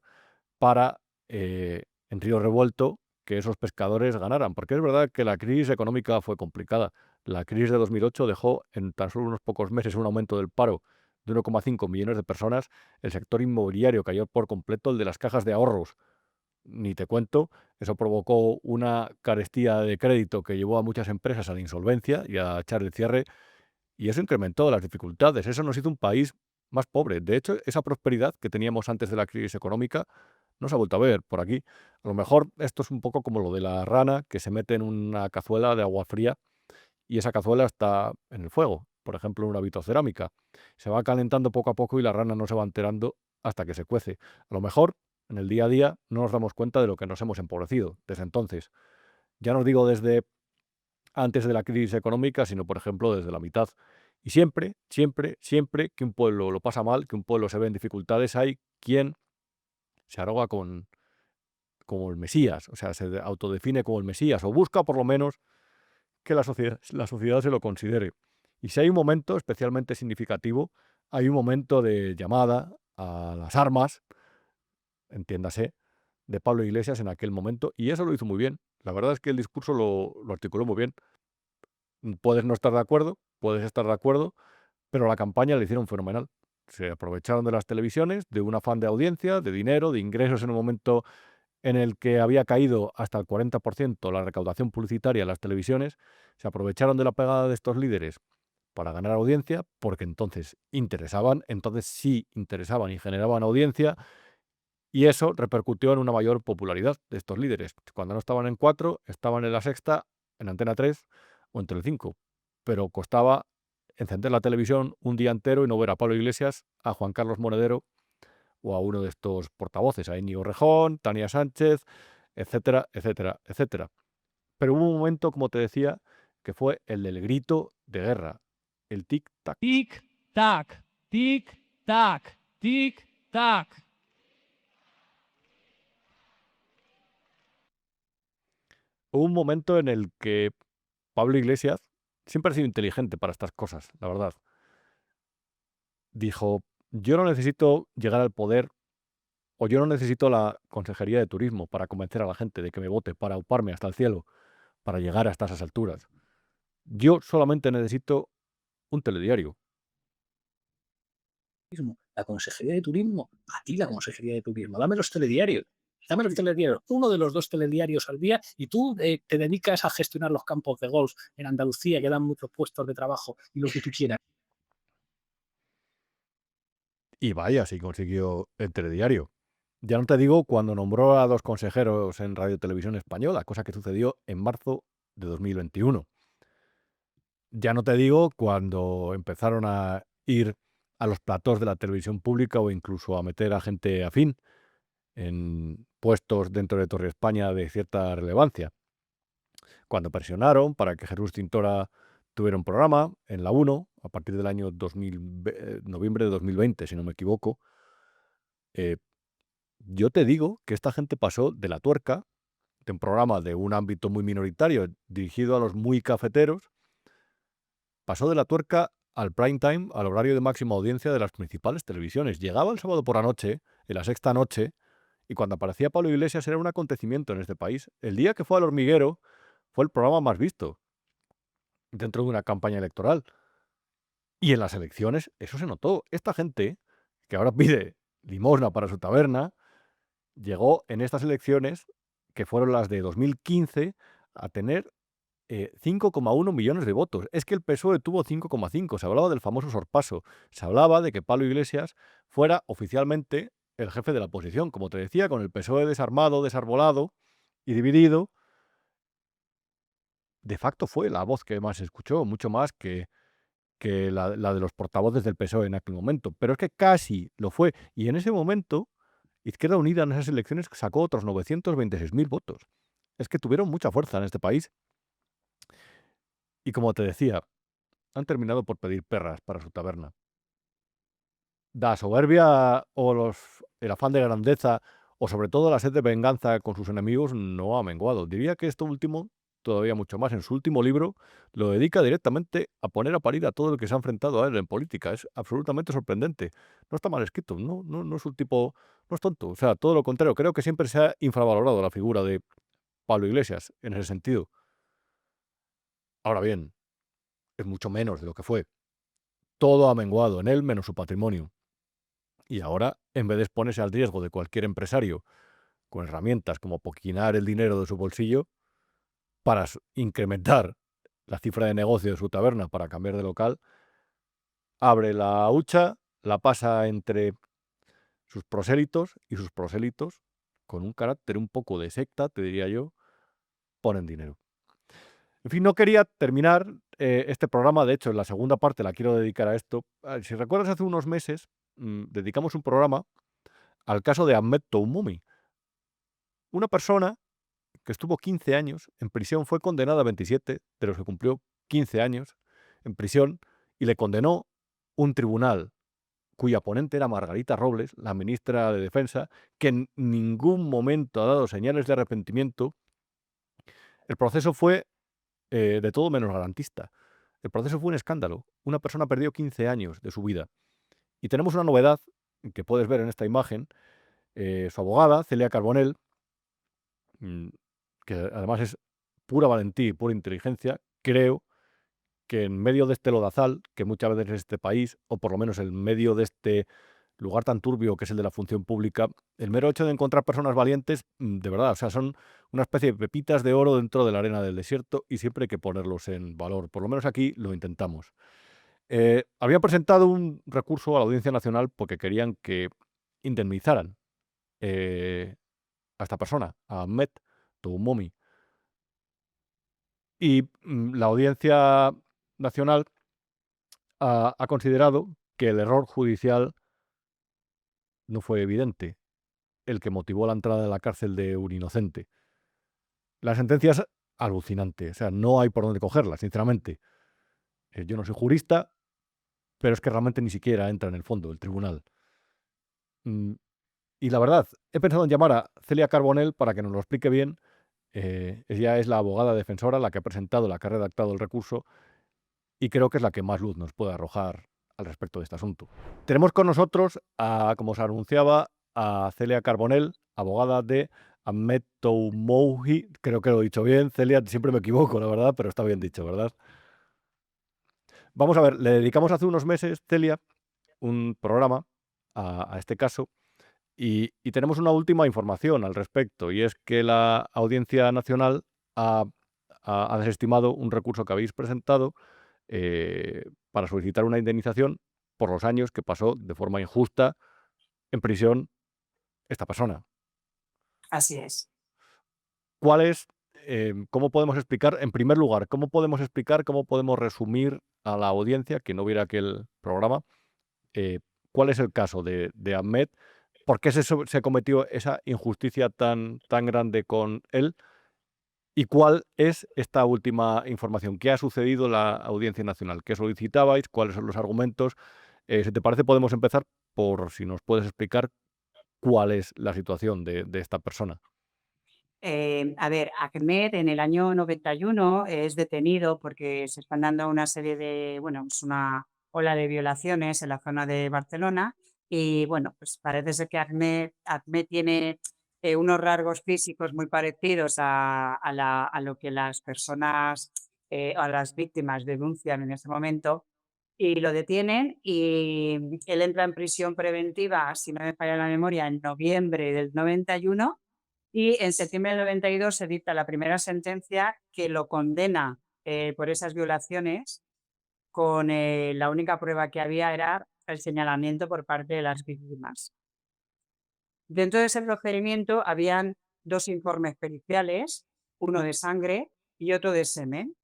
para, en río revuelto, que esos pescadores ganaran. Porque es verdad que la crisis económica fue complicada. La crisis de 2008 dejó en tan solo unos pocos meses un aumento del paro de 1,5 millones de personas. El sector inmobiliario cayó por completo, el de las cajas de ahorros ni te cuento. Eso provocó una carestía de crédito que llevó a muchas empresas a la insolvencia y a echar el cierre, y eso incrementó las dificultades. Eso nos hizo un país más pobre. De hecho, esa prosperidad que teníamos antes de la crisis económica no se ha vuelto a ver por aquí. A lo mejor esto es un poco como lo de la rana que se mete en una cazuela de agua fría y esa cazuela está en el fuego, por ejemplo, en una vitrocerámica. Se va calentando poco a poco y la rana no se va enterando hasta que se cuece. A lo mejor en el día a día no nos damos cuenta de lo que nos hemos empobrecido desde entonces. Ya no digo desde antes de la crisis económica, sino, por ejemplo, desde la mitad. Y siempre, siempre, siempre que un pueblo lo pasa mal, que un pueblo se ve en dificultades, hay quien se arroga como el Mesías, o sea, se autodefine como el Mesías, o busca por lo menos que la sociedad se lo considere. Y si hay un momento especialmente significativo, hay un momento de llamada a las armas, entiéndase, de Pablo Iglesias en aquel momento, y eso lo hizo muy bien. La verdad es que el discurso lo articuló muy bien. Puedes no estar de acuerdo, puedes estar de acuerdo, pero la campaña la hicieron fenomenal. Se aprovecharon de las televisiones, de un afán de audiencia, de dinero, de ingresos en un momento en el que había caído hasta el 40% la recaudación publicitaria en las televisiones. Se aprovecharon de la pegada de estos líderes para ganar audiencia, porque entonces sí interesaban y generaban audiencia, y eso repercutió en una mayor popularidad de estos líderes. Cuando no estaban en 4, estaban en La Sexta, en Antena 3 o en Telecinco. Pero costaba encender la televisión un día entero y no ver a Pablo Iglesias, a Juan Carlos Monedero o a uno de estos portavoces, a Íñigo Rejón, Tania Sánchez, etcétera, etcétera, etcétera. Pero hubo un momento, como te decía, que fue el del grito de guerra, el tic-tac. Tic-tac, tic-tac, tic-tac. Hubo un momento en el que Pablo Iglesias siempre ha sido inteligente para estas cosas, la verdad. Dijo, yo no necesito llegar al poder o yo no necesito la Consejería de Turismo para convencer a la gente de que me vote, para uparme hasta el cielo, para llegar hasta esas alturas. Yo solamente necesito un telediario. La Consejería de Turismo, a ti la Consejería de Turismo, dame los telediarios. Dame los telediarios, uno de los 2 telediarios al día y tú te dedicas a gestionar los campos de golf en Andalucía que dan muchos puestos de trabajo y lo que tú quieras. Y vaya, si consiguió el telediario. Ya no te digo cuando nombró a 2 consejeros en Radio Televisión Española, cosa que sucedió en marzo de 2021. Ya no te digo cuando empezaron a ir a los platós de la televisión pública o incluso a meter a gente afín en puestos dentro de Torre España de cierta relevancia. Cuando presionaron para que Jesús Tintora tuviera un programa en la 1 a partir del año noviembre de 2020, si no me equivoco. Yo te digo que esta gente pasó de La Tuerca, de un programa de un ámbito muy minoritario dirigido a los muy cafeteros, pasó de La Tuerca al prime time, al horario de máxima audiencia de las principales televisiones. Llegaba el sábado por la noche, en La Sexta noche, y cuando aparecía Pablo Iglesias era un acontecimiento en este país. El día que fue al Hormiguero fue el programa más visto dentro de una campaña electoral. Y en las elecciones eso se notó. Esta gente, que ahora pide limosna para su taberna, llegó en estas elecciones, que fueron las de 2015, a tener 5,1 millones de votos. Es que el PSOE tuvo 5,5. Se hablaba del famoso sorpaso. Se hablaba de que Pablo Iglesias fuera oficialmente el jefe de la oposición. Como te decía, con el PSOE desarmado, desarbolado y dividido, de facto fue la voz que más se escuchó, mucho más que la de los portavoces del PSOE en aquel momento. Pero es que casi lo fue. Y en ese momento, Izquierda Unida en esas elecciones sacó otros 926.000 votos. Es que tuvieron mucha fuerza en este país. Y como te decía, han terminado por pedir perras para su taberna. La soberbia o el afán de grandeza o sobre todo la sed de venganza con sus enemigos no ha menguado. Diría que esto último todavía mucho más. En su último libro lo dedica directamente a poner a parir a todo el que se ha enfrentado a él en política. Es absolutamente sorprendente. No está mal escrito, no es un tipo, no es tonto. O sea, todo lo contrario. Creo que siempre se ha infravalorado la figura de Pablo Iglesias en ese sentido. Ahora bien, es mucho menos de lo que fue. Todo ha menguado en él menos su patrimonio. Y ahora, en vez de exponerse al riesgo de cualquier empresario con herramientas como poquinar el dinero de su bolsillo para incrementar la cifra de negocio de su taberna para cambiar de local, abre la hucha, la pasa entre sus prosélitos y sus prosélitos, con un carácter un poco de secta, te diría yo, ponen dinero. En fin, no quería terminar este programa, de hecho, en la segunda parte la quiero dedicar a esto. Si recuerdas, hace unos meses dedicamos un programa al caso de Ahmed Toumoumi, una persona que estuvo 15 años en prisión, fue condenada a 27, de los que cumplió 15 años en prisión, y le condenó un tribunal cuya ponente era Margarita Robles, la ministra de Defensa, que en ningún momento ha dado señales de arrepentimiento. El proceso fue de todo menos garantista. El proceso fue un escándalo. Una persona perdió 15 años de su vida. Y tenemos una novedad que puedes ver en esta imagen. Su abogada, Celia Carbonell, que además es pura valentía y pura inteligencia, creo que en medio de este lodazal, que muchas veces es este país, o por lo menos en medio de este lugar tan turbio que es el de la función pública, el mero hecho de encontrar personas valientes, de verdad, o sea, son una especie de pepitas de oro dentro de la arena del desierto y siempre hay que ponerlos en valor. Por lo menos aquí lo intentamos. Habían presentado un recurso a la Audiencia Nacional porque querían que indemnizaran a esta persona, a Ahmed Toumoumi. Y la Audiencia Nacional ha considerado que el error judicial no fue evidente, el que motivó la entrada de la cárcel de un inocente. La sentencia es alucinante, o sea, no hay por dónde cogerla, sinceramente. Yo no soy jurista, pero es que realmente ni siquiera entra en el fondo del tribunal. Y la verdad, he pensado en llamar a Celia Carbonell para que nos lo explique bien. Ella es la abogada defensora, la que ha presentado, la que ha redactado el recurso, y creo que es la que más luz nos puede arrojar al respecto de este asunto. Tenemos con nosotros, como se anunciaba, a Celia Carbonell, abogada de Ahmed Toumoumi. Creo que lo he dicho bien. Celia, siempre me equivoco, la verdad, pero está bien dicho, ¿verdad? Vamos a ver, le dedicamos hace unos meses, Celia, un programa a este caso y tenemos una última información al respecto, y es que la Audiencia Nacional ha desestimado un recurso que habéis presentado para solicitar una indemnización por los años que pasó de forma injusta en prisión esta persona. Así es. ¿Cuál es, cómo podemos explicar, en primer lugar, cómo podemos resumir a la audiencia que no viera aquel programa, cuál es el caso de Ahmed? ¿Por qué se cometió esa injusticia tan grande con él? ¿Y cuál es esta última información? ¿Qué ha sucedido en la Audiencia Nacional? ¿Qué solicitabais? ¿Cuáles son los argumentos? Si te parece, podemos empezar por si nos puedes explicar cuál es la situación de esta persona. A ver, Ahmed en el año 91 es detenido porque se están dando una serie de, bueno, es una ola de violaciones en la zona de Barcelona y bueno, pues parece ser que Ahmed tiene unos rasgos físicos muy parecidos a lo que las personas, a las víctimas denuncian en ese momento y lo detienen y él entra en prisión preventiva, si no me falla la memoria, en noviembre del 91. Y en septiembre del 92 se dicta la primera sentencia que lo condena por esas violaciones, con la única prueba que había era el señalamiento por parte de las víctimas. Dentro de ese procedimiento habían dos informes periciales, uno de sangre y otro de semen.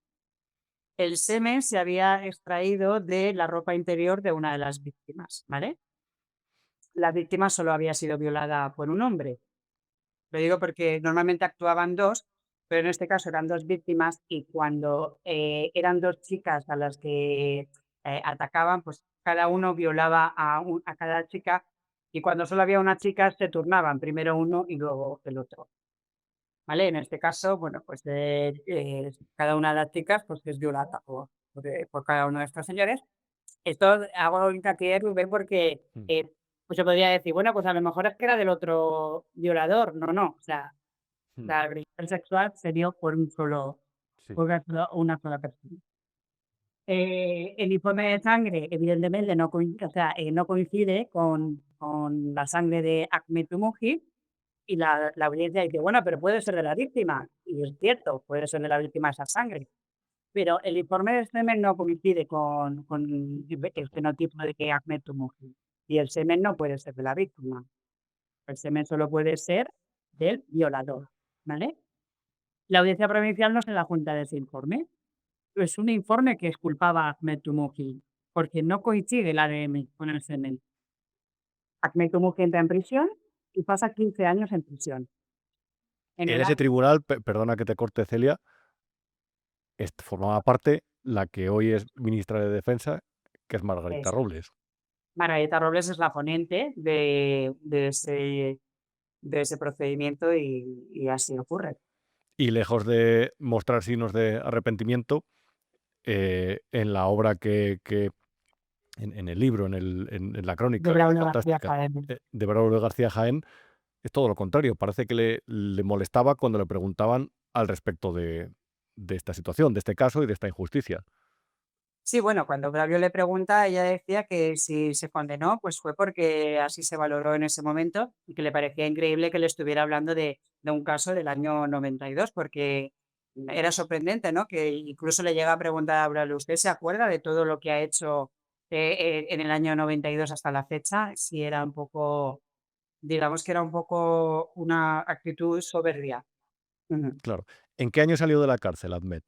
El semen se había extraído de la ropa interior de una de las víctimas, ¿vale? La víctima solo había sido violada por un hombre. Lo digo porque normalmente actuaban dos, pero en este caso eran dos víctimas y cuando eran dos chicas a las que atacaban, pues cada uno violaba a cada chica y cuando solo había una chica se turnaban, primero uno y luego el otro. ¿Vale? En este caso, bueno, pues cada una de las chicas pues es violada por cada uno de estos señores. Esto hago hincapié, Rubén, porque pues se podría decir, bueno, pues a lo mejor es que era del otro violador. No. O sea, la agresión sexual se dio por Sí. una sola persona. El informe de sangre, evidentemente, no coincide con la sangre de Ahmed Toumoumi Y la audiencia dice, bueno, pero puede ser de la víctima. Y es cierto, puede ser de la víctima esa sangre. Pero el informe del semen no coincide con el fenotipo de que Ahmed Tumuji. Y el semen no puede ser de la víctima. El semen solo puede ser del violador, ¿vale? La audiencia provincial no se da cuenta de ese informe. Es un informe que exculpaba a Ahmed Tumuji, porque no coincide el ADN con el semen. Ahmed Tumuji entra en prisión y pasa 15 años en prisión. En En el ese año tribunal, perdona que te corte, Celia, formaba parte la que hoy es ministra de Defensa, que es Margarita es Robles. Margarita Robles es la ponente de ese procedimiento y así ocurre. Y lejos de mostrar signos de arrepentimiento, en la obra en el libro, en la De crónica Braulio García fantástica Jaén. de Braulio García Jaén, es todo lo contrario. Parece que le molestaba cuando le preguntaban al respecto de esta situación, de este caso y de esta injusticia. Sí, bueno, cuando Braulio le pregunta, ella decía que si se condenó, pues fue porque así se valoró en ese momento y que le parecía increíble que le estuviera hablando de un caso del año 92, porque era sorprendente, ¿no? Que incluso le llega a preguntar a Braulio, ¿usted se acuerda de todo lo que ha hecho en el año 92 hasta la fecha? Si era un poco, digamos que era un poco una actitud soberbia. Ujú. Claro. ¿En qué año salió de la cárcel, Ahmed?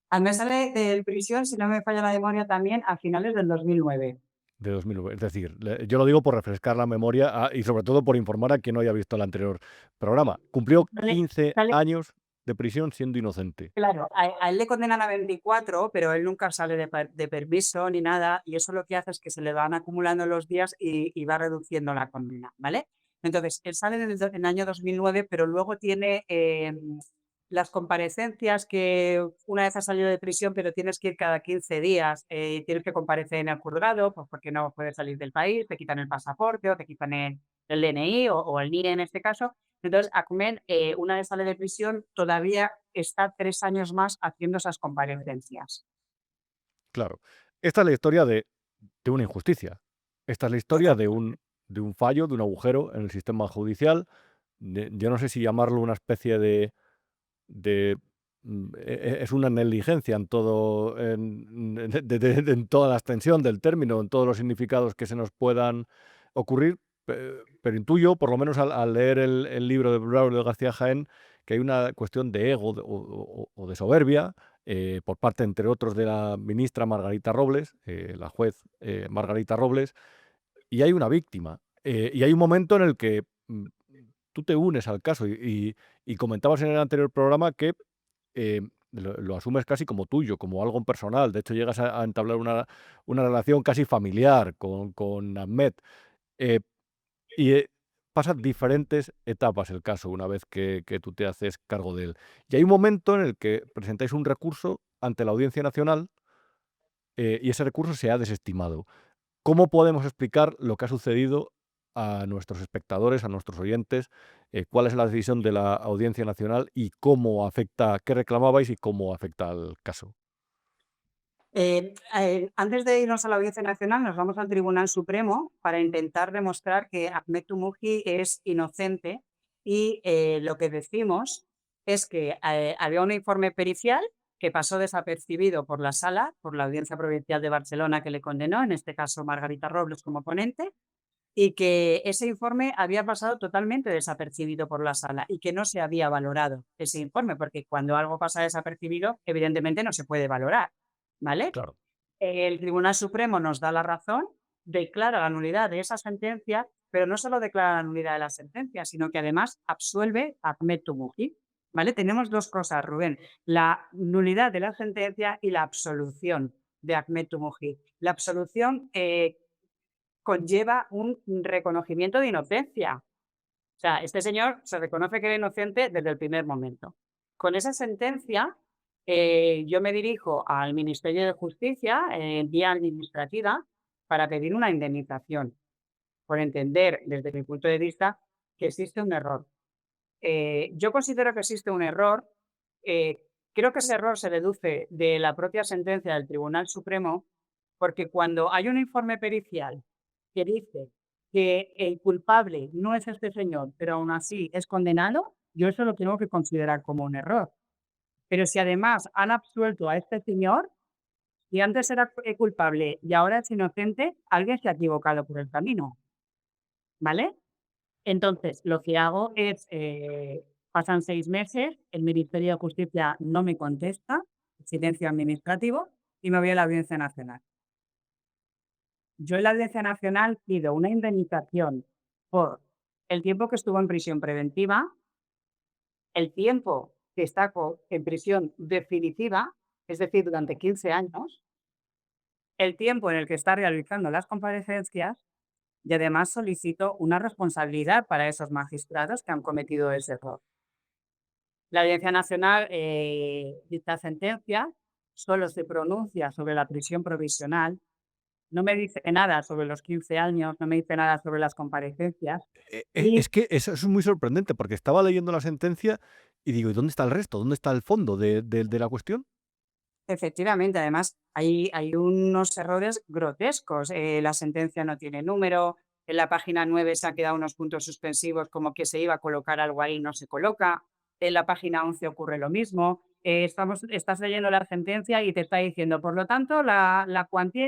Ahmed sale de prisión, si no me falla la memoria, también a finales del 2009. De 2009. Es decir, yo lo digo por refrescar la memoria y sobre todo por informar a quien no haya visto el anterior programa. Cumplió Sale, 15 sale años de prisión siendo inocente. Claro, a él le condenan a 24, pero él nunca sale de permiso ni nada, y eso lo que hace es que se le van acumulando los días y va reduciendo la condena, ¿vale? Entonces, él sale en el año 2009, pero luego tiene las comparecencias que una vez ha salido de prisión, pero tienes que ir cada 15 días, tienes que comparecer en el juzgado, pues porque no puedes salir del país, te quitan el pasaporte o te quitan el DNI o el NIE en este caso. Entonces, Ahmed, una vez sale de prisión, todavía está 3 años más haciendo esas comparecencias. Claro. Esta es la historia de una injusticia. Esta es la historia de un fallo, de un agujero en el sistema judicial. Yo no sé si llamarlo una especie de es una negligencia en todo, en toda la extensión del término, en todos los significados que se nos puedan ocurrir, pero intuyo, por lo menos al leer el libro de Braulio García Jaén, que hay una cuestión de ego o de soberbia por parte, entre otros, de la ministra Margarita Robles, la juez Margarita Robles, y hay una víctima. Y hay un momento en el que tú te unes al caso y comentabas en el anterior programa que lo asumes casi como tuyo, como algo personal. De hecho, llegas a entablar una relación casi familiar con Ahmed. Eh, y pasa diferentes etapas el caso una vez que tú te haces cargo de él. Y hay un momento en el que presentáis un recurso ante la Audiencia Nacional y ese recurso se ha desestimado. ¿Cómo podemos explicar lo que ha sucedido a nuestros espectadores, a nuestros oyentes? ¿Cuál es la decisión de la Audiencia Nacional y cómo afecta, qué reclamabais y cómo afecta al caso? Antes de irnos a la Audiencia Nacional, nos vamos al Tribunal Supremo para intentar demostrar que Ahmed Tumuji es inocente y lo que decimos es que había un informe pericial que pasó desapercibido por la sala, por la Audiencia Provincial de Barcelona que le condenó, en este caso Margarita Robles como ponente, y que ese informe había pasado totalmente desapercibido por la sala y que no se había valorado ese informe, porque cuando algo pasa desapercibido, evidentemente no se puede valorar, ¿vale? Claro. El Tribunal Supremo nos da la razón, declara la nulidad de esa sentencia, pero no solo declara la nulidad de la sentencia, sino que además absuelve a Ahmed Tumuji, ¿vale? Tenemos dos cosas, Rubén, la nulidad de la sentencia y la absolución de Ahmed Tumuji. La absolución conlleva un reconocimiento de inocencia. O sea, este señor se reconoce que era inocente desde el primer momento. Con esa sentencia, yo me dirijo al Ministerio de Justicia en vía administrativa para pedir una indemnización, por entender, desde mi punto de vista, que existe un error. Yo considero que existe un error. Creo que ese error se deduce de la propia sentencia del Tribunal Supremo, porque cuando hay un informe pericial que dice que el culpable no es este señor, pero aún así es condenado, yo eso lo tengo que considerar como un error. Pero si además han absuelto a este señor, y antes era culpable y ahora es inocente, alguien se ha equivocado por el camino, ¿vale? Entonces, lo que hago es, pasan 6 meses, el Ministerio de Justicia no me contesta, silencio administrativo, y me voy a la Audiencia Nacional. Yo en la Audiencia Nacional pido una indemnización por el tiempo que estuvo en prisión preventiva, el tiempo que está en prisión definitiva, es decir, durante 15 años, el tiempo en el que está realizando las comparecencias y además solicito una responsabilidad para esos magistrados que han cometido ese error. La Audiencia Nacional dicta sentencia, solo se pronuncia sobre la prisión provisional, no me dice nada sobre los 15 años, no me dice nada sobre las comparecencias y Es que eso es muy sorprendente, porque estaba leyendo la sentencia y digo, ¿y dónde está el resto? ¿Dónde está el fondo de la cuestión? efectivamente, además hay unos errores grotescos. La sentencia no tiene número, en la página 9 se han quedado unos puntos suspensivos como que se iba a colocar algo ahí, no se coloca. En la página 11 ocurre lo mismo. Estás leyendo la sentencia y te está diciendo, por lo tanto, la cuantía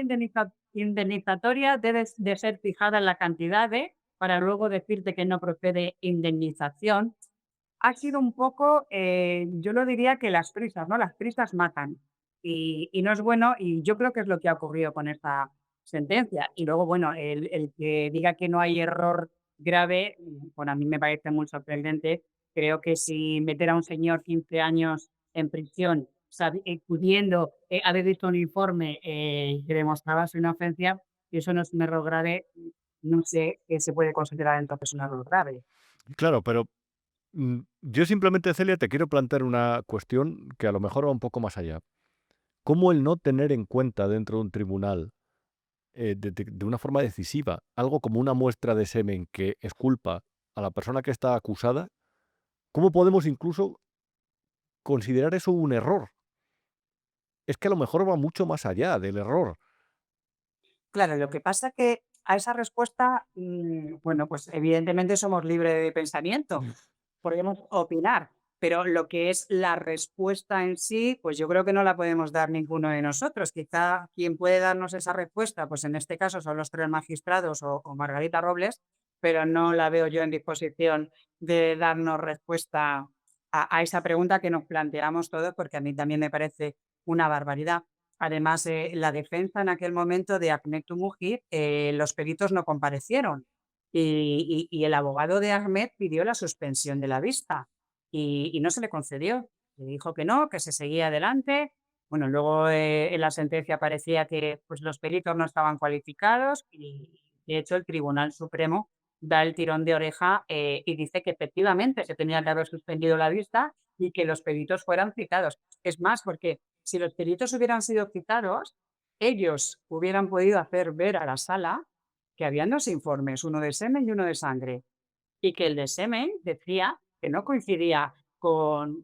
indemnizatoria debe de ser fijada en la cantidad de, para luego decirte que no procede indemnización. Ha sido un poco, yo lo diría que las prisas, ¿no? Las prisas matan y no es bueno, y yo creo que es lo que ha ocurrido con esta sentencia. Y luego, bueno, el que diga que no hay error grave, bueno, a mí me parece muy sorprendente. Creo que si meter a un señor 15 años en prisión, pudiendo haber visto un informe que demostraba su inocencia, y eso no es un error grave, no sé qué se puede considerar entonces un error grave. Claro, pero yo simplemente, Celia, te quiero plantear una cuestión que a lo mejor va un poco más allá. ¿Cómo el no tener en cuenta dentro de un tribunal, de una forma decisiva, algo como una muestra de semen que exculpa a la persona que está acusada, cómo podemos incluso considerar eso un error? Es que a lo mejor va mucho más allá del error. Claro, lo que pasa que a esa respuesta, bueno, pues evidentemente somos libres de pensamiento, podemos opinar, pero lo que es la respuesta en sí, pues yo creo que no la podemos dar ninguno de nosotros. Quizá quien puede darnos esa respuesta, pues en este caso son los 3 magistrados o Margarita Robles, pero no la veo yo en disposición de darnos respuesta a esa pregunta que nos planteamos todos, porque a mí también me parece una barbaridad. Además, la defensa en aquel momento de Ahmed Mujib, los peritos no comparecieron y el abogado de Ahmed pidió la suspensión de la vista y no se le concedió. Le dijo que no, que se seguía adelante. Bueno, luego en la sentencia parecía que pues, los peritos no estaban cualificados y de hecho el Tribunal Supremo da el tirón de oreja y dice que efectivamente se tenía que haber suspendido la vista y que los peritos fueran citados. Es más, porque si los peritos hubieran sido citados, ellos hubieran podido hacer ver a la sala que habían 2 informes, uno de semen y uno de sangre, y que el de semen decía que no coincidía con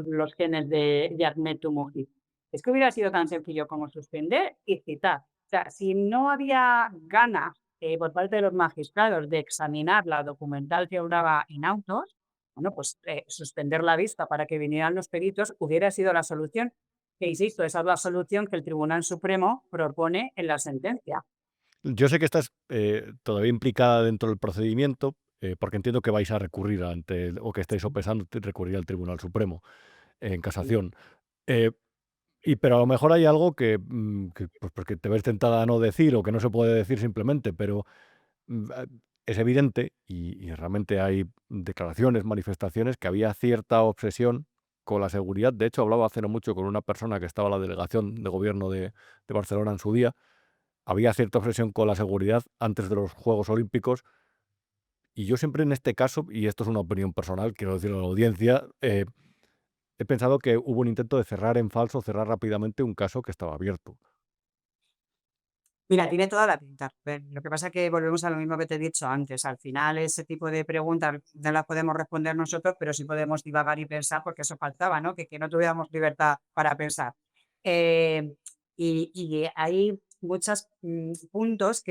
los genes de Ahmed Mujib. Es que hubiera sido tan sencillo como suspender y citar. O sea, si no había ganas por parte de los magistrados de examinar la documental que obraba in autos, bueno, pues suspender la vista para que vinieran los peritos hubiera sido la solución, que insisto, esa es la solución que el Tribunal Supremo propone en la sentencia. Yo sé que estás todavía implicada dentro del procedimiento, porque entiendo que vais a recurrir o que estáis sopesando recurrir al Tribunal Supremo en casación. Eh, pero a lo mejor hay algo que, pues porque te ves tentada a no decir o que no se puede decir simplemente, pero es evidente y realmente hay declaraciones, manifestaciones, que había cierta obsesión con la seguridad. De hecho, hablaba hace no mucho con una persona que estaba en la delegación de gobierno de Barcelona en su día. Había cierta obsesión con la seguridad antes de los Juegos Olímpicos y yo siempre en este caso, y esto es una opinión personal, quiero decirlo a la audiencia, he pensado que hubo un intento de cerrar en falso, cerrar rápidamente un caso que estaba abierto. Mira, tiene toda la pinta. Lo que pasa es que volvemos a lo mismo que te he dicho antes. Al final, ese tipo de preguntas no las podemos responder nosotros, pero sí podemos divagar y pensar, porque eso faltaba, ¿no? Que no tuviéramos libertad para pensar. Eh, y hay muchos puntos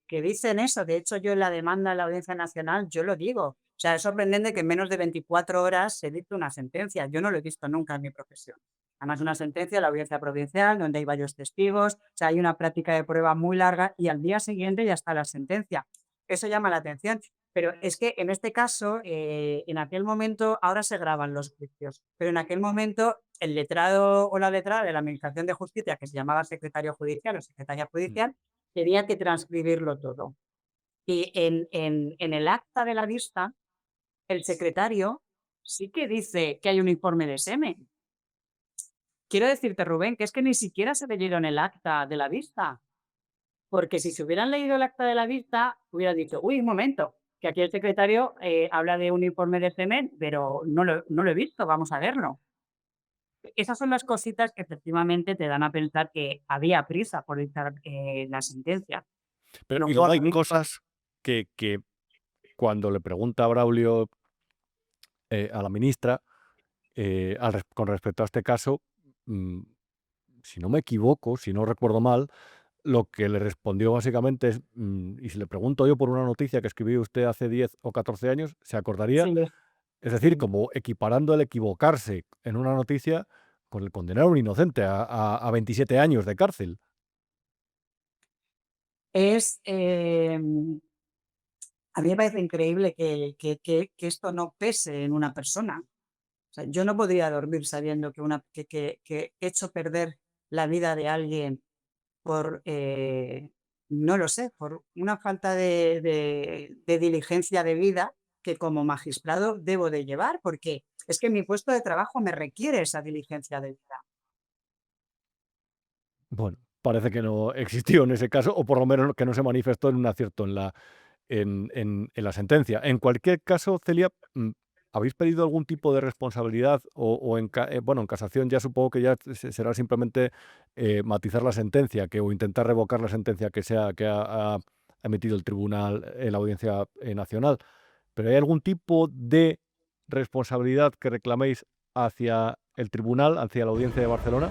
que dicen eso. De hecho, yo en la demanda en la Audiencia Nacional, yo lo digo. O sea, es sorprendente que en menos de 24 horas se dicte una sentencia. Yo no lo he visto nunca en mi profesión. Además, una sentencia de la Audiencia Provincial, donde hay varios testigos, o sea, hay una práctica de prueba muy larga y al día siguiente ya está la sentencia. Eso llama la atención. Pero es que en este caso, en aquel momento, ahora se graban los juicios, pero en aquel momento el letrado o la letrada de la Administración de Justicia, que se llamaba secretario judicial o secretaria judicial, tenía que transcribirlo todo. Y en el acta de la vista, el secretario sí que dice que hay un informe de semen. Quiero decirte, Rubén, que es que ni siquiera se leyeron el acta de la vista, porque si se hubieran leído el acta de la vista, hubieran dicho, uy, un momento, que aquí el secretario habla de un informe de semen, pero no lo he visto, vamos a verlo. Esas son las cositas que efectivamente te dan a pensar que había prisa por dictar la sentencia. Pero y Luego luego hay aquí, cosas que cuando le pregunta a Braulio a la ministra con respecto a este caso, mm, si no me equivoco, si no recuerdo mal, lo que le respondió básicamente es, y si le pregunto yo por una noticia que escribió usted hace 10 o 14 años, ¿se acordaría? sí, Es decir, sí. como equiparando el equivocarse en una noticia con el condenar a un inocente a 27 años de cárcel. Es, a mí me parece increíble que esto no pese en una persona. O sea, yo no podría dormir sabiendo que he hecho perder la vida de alguien por, no lo sé, por una falta de diligencia de vida que como magistrado debo de llevar, porque es que mi puesto de trabajo me requiere esa diligencia de vida. Bueno, parece que no existió en ese caso, o por lo menos que no se manifestó en un acierto en la sentencia. En cualquier caso, Celia, ¿habéis pedido algún tipo de responsabilidad bueno, en casación ya supongo que ya será simplemente matizar la sentencia o intentar revocar la sentencia que ha emitido el tribunal en la Audiencia Nacional? ¿Pero hay algún tipo de responsabilidad que reclaméis hacia el tribunal, hacia la Audiencia de Barcelona?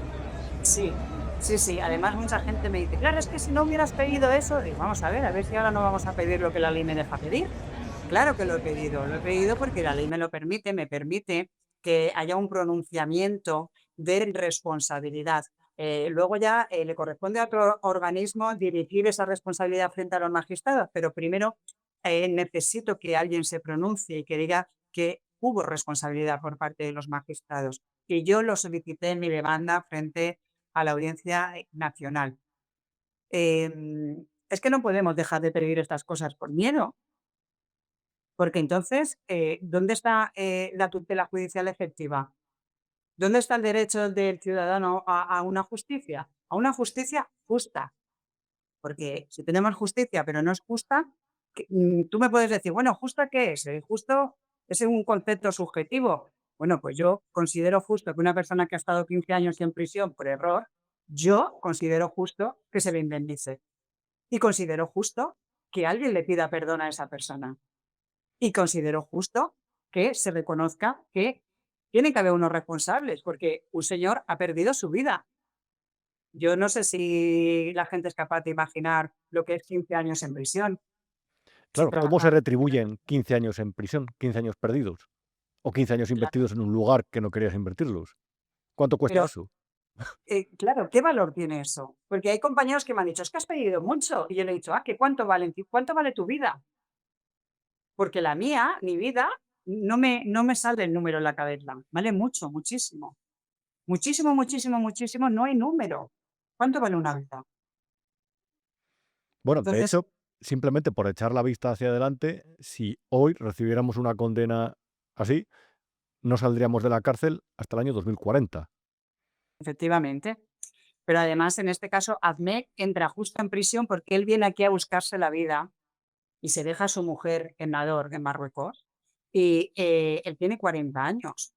Sí, sí, sí. Además, mucha gente me dice, claro, es que si no hubieras pedido eso, digo, vamos a ver si ahora no vamos a pedir lo que la ley me deja pedir. Claro que lo he pedido porque la ley me lo permite, me permite que haya un pronunciamiento de responsabilidad. Luego ya le corresponde a otro organismo dirigir esa responsabilidad frente a los magistrados, pero primero necesito que alguien se pronuncie y que diga que hubo responsabilidad por parte de los magistrados. Y yo lo solicité en mi demanda frente a la Audiencia Nacional. Es que no podemos dejar de pedir estas cosas por miedo. Porque entonces, ¿dónde está la tutela judicial efectiva? ¿Dónde está el derecho del ciudadano a una justicia? A una justicia justa. Porque si tenemos justicia pero no es justa, tú me puedes decir, bueno, ¿justa qué es? Justo es un concepto subjetivo. Bueno, pues yo considero justo que una persona que ha estado 15 años en prisión por error, yo considero justo que se le indemnice. Y considero justo que alguien le pida perdón a esa persona. Y considero justo que se reconozca que tiene que haber unos responsables, porque un señor ha perdido su vida. Yo no sé si la gente es capaz de imaginar lo que es 15 años en prisión, sin Claro, ¿cómo se trabajar. retribuyen 15 años en prisión, 15 años perdidos? O 15 años Claro. invertidos en un lugar que no querías invertirlos. ¿Cuánto cuesta Pero, eso? claro, ¿qué valor tiene eso? Porque hay compañeros que me han dicho, es que has pedido mucho. Y yo le he dicho, ¿qué cuánto vale tu vida? Porque la mía, mi vida, no me sale el número en la cabeza. Vale mucho, muchísimo. Muchísimo, muchísimo, muchísimo, no hay número. ¿Cuánto vale una vida? Bueno, de Entonces, hecho, simplemente por echar la vista hacia adelante, si hoy recibiéramos una condena así, no saldríamos de la cárcel hasta el año 2040. efectivamente. Pero además, en este caso, Azmec entra justo en prisión porque él viene aquí a buscarse la vida y se deja a su mujer en Nador, en Marruecos, y él tiene 40 años.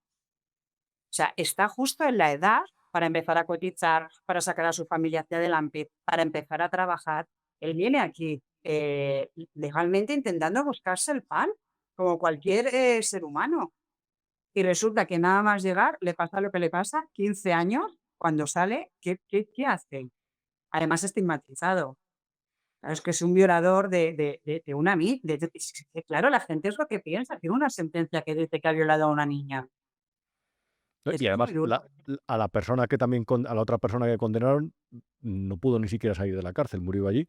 O sea, está justo en la edad para empezar a cotizar, para sacar a su familia hacia adelante, para empezar a trabajar. Él viene aquí legalmente intentando buscarse el pan, como cualquier ser humano. Y resulta que nada más llegar, le pasa lo que le pasa, 15 años, cuando sale, ¿qué hace? Además estigmatizado. Claro, es que es un violador de una claro, la gente es lo que piensa, tiene una sentencia que dice que ha violado a una niña. ¿No? Es Y que es muy además, duro. a la persona que también a la otra persona que condenaron no pudo ni siquiera salir de la cárcel, murió allí.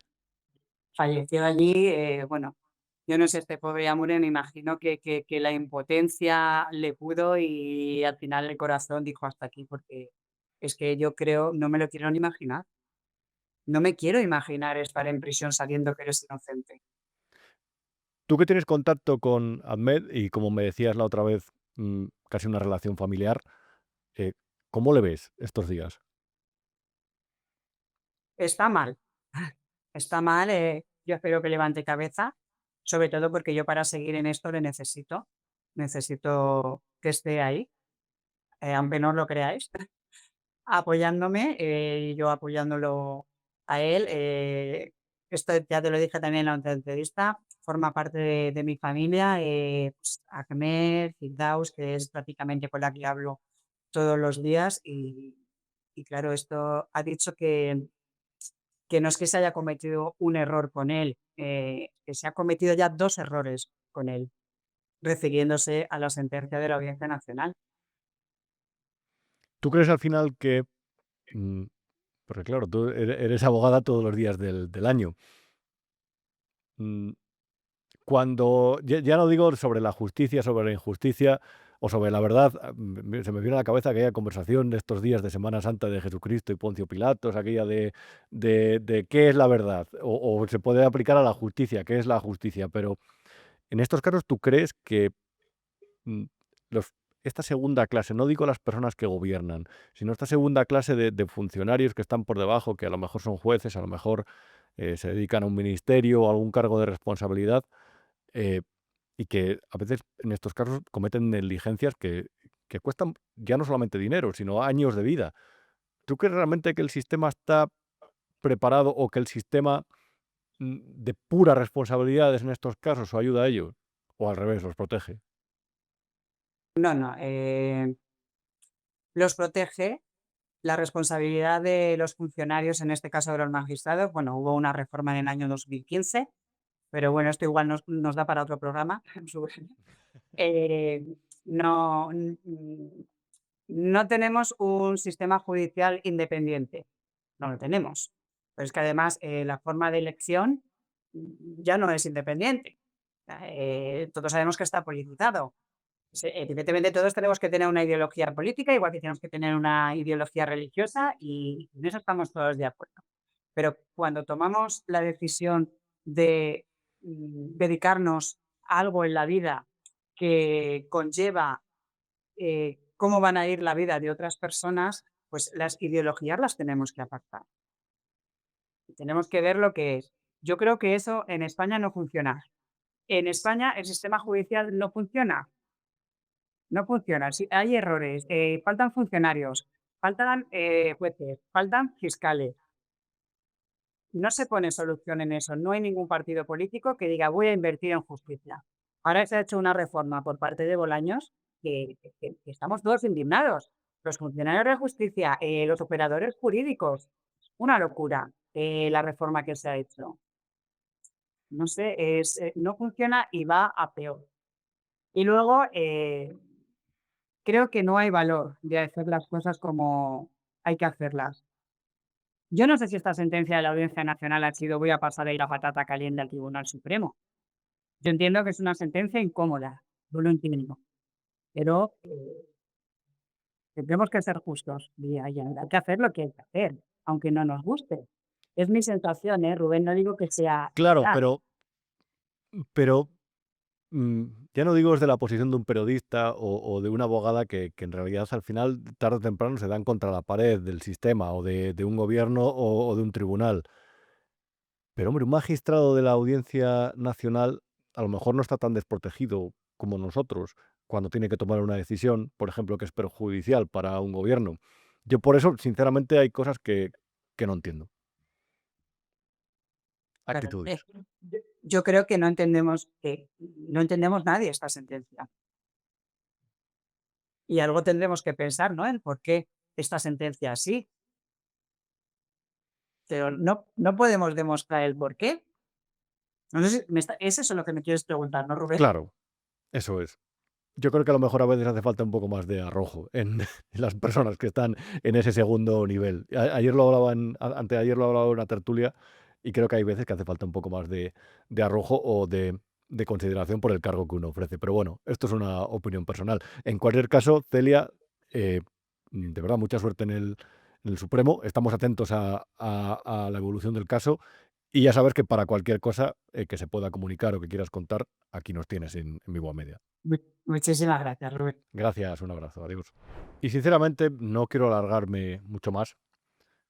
Falleció allí, bueno, yo no sé, este pobre Amure, me imagino que la impotencia le pudo y al final el corazón dijo hasta aquí, porque es que yo creo, no me lo quiero ni imaginar. No me quiero imaginar estar en prisión sabiendo que eres inocente. Tú que tienes contacto con Ahmed y como me decías la otra vez, casi una relación familiar, eh, ¿cómo le ves estos días? Está mal, está mal, yo espero que levante cabeza, sobre todo porque yo para seguir en esto le necesito. Necesito que esté ahí, aunque no os lo creáis, apoyándome, y yo apoyándolo a él. Esto ya te lo dije también en la otra entrevista, forma parte de mi familia, pues, Ahmed, Firdaus, que es prácticamente con la que hablo todos los días y claro, esto ha dicho que no es que se haya cometido un error con él, que se ha cometido ya 2 errores con él, refiriéndose a la sentencia de la Audiencia Nacional. ¿Tú crees al final que, mm, porque claro, tú eres abogada todos los días del año, mm, cuando ya no digo sobre la justicia, sobre la injusticia o sobre la verdad, se me viene a la cabeza aquella conversación de estos días de Semana Santa de Jesucristo y Poncio Pilatos, aquella de qué es la verdad, o se puede aplicar a la justicia, qué es la justicia, pero en estos casos, ¿tú crees que mm, los, esta segunda clase, no digo las personas que gobiernan, sino esta segunda clase de funcionarios que están por debajo, que a lo mejor son jueces, a lo mejor se dedican a un ministerio o a algún cargo de responsabilidad, eh, y que a veces en estos casos cometen negligencias que cuestan ya no solamente dinero, sino años de vida? ¿Tú crees realmente que el sistema está preparado o que el sistema de pura responsabilidades en estos casos o ayuda a ellos? ¿O al revés, los protege? No, no, los protege. La responsabilidad de los funcionarios, en este caso de los magistrados, bueno, hubo una reforma en el año 2015, pero bueno, esto igual nos da para otro programa. Eh, no, no tenemos un sistema judicial independiente, no lo tenemos. Pero es que además la forma de elección ya no es independiente. Todos sabemos que está politizado. Sí, evidentemente todos tenemos que tener una ideología política, igual que tenemos que tener una ideología religiosa y en eso estamos todos de acuerdo. Pero cuando tomamos la decisión de dedicarnos a algo en la vida que conlleva cómo van a ir la vida de otras personas, pues las ideologías las tenemos que apartar. Tenemos que ver lo que es. Yo creo que eso en España no funciona. En España el sistema judicial no funciona. No funciona, sí, hay errores, faltan funcionarios, faltan jueces, faltan fiscales. No se pone solución en eso, no hay ningún partido político que diga voy a invertir en justicia. Ahora se ha hecho una reforma por parte de Bolaños que estamos todos indignados. Los funcionarios de justicia, los operadores jurídicos, una locura la reforma que se ha hecho. No sé, no funciona y va a peor. Y luego, creo que no hay valor de hacer las cosas como hay que hacerlas. Yo no sé si esta sentencia de la Audiencia Nacional ha sido voy a pasar ahí la patata caliente al Tribunal Supremo. Yo entiendo que es una sentencia incómoda, yo lo entiendo, pero tendremos que ser justos y hay que hacer lo que hay que hacer, aunque no nos guste. Es mi sensación, Rubén, no digo que sea Claro, verdad. pero ya no digo desde la posición de un periodista o de una abogada que en realidad al final, tarde o temprano, se dan contra la pared del sistema o de un gobierno o de un tribunal. Pero hombre, un magistrado de la Audiencia Nacional a lo mejor no está tan desprotegido como nosotros cuando tiene que tomar una decisión, por ejemplo, que es perjudicial para un gobierno. Yo por eso, sinceramente, hay cosas que no entiendo. Claro, Actitudes. yo creo que no entendemos nadie esta sentencia. Y algo tendremos que pensar, ¿no? En por qué esta sentencia así. pero no podemos demostrar el por qué. No sé si es eso lo que me quieres preguntar, ¿no, Rubén? Claro, eso es. Yo creo que a lo mejor a veces hace falta un poco más de arrojo en en las personas que están en ese segundo nivel. Ayer lo hablaba anteayer lo hablaba en una tertulia y creo que hay veces que hace falta un poco más de arrojo o de consideración por el cargo que uno ofrece. Pero bueno, esto es una opinión personal. En cualquier caso, Celia, de verdad, mucha suerte en el Supremo. Estamos atentos a la evolución del caso y ya sabes que para cualquier cosa que se pueda comunicar o que quieras contar, aquí nos tienes en Vivo a Media. Muchísimas gracias, Rubén. Gracias, un abrazo, adiós. Y sinceramente no quiero alargarme mucho más.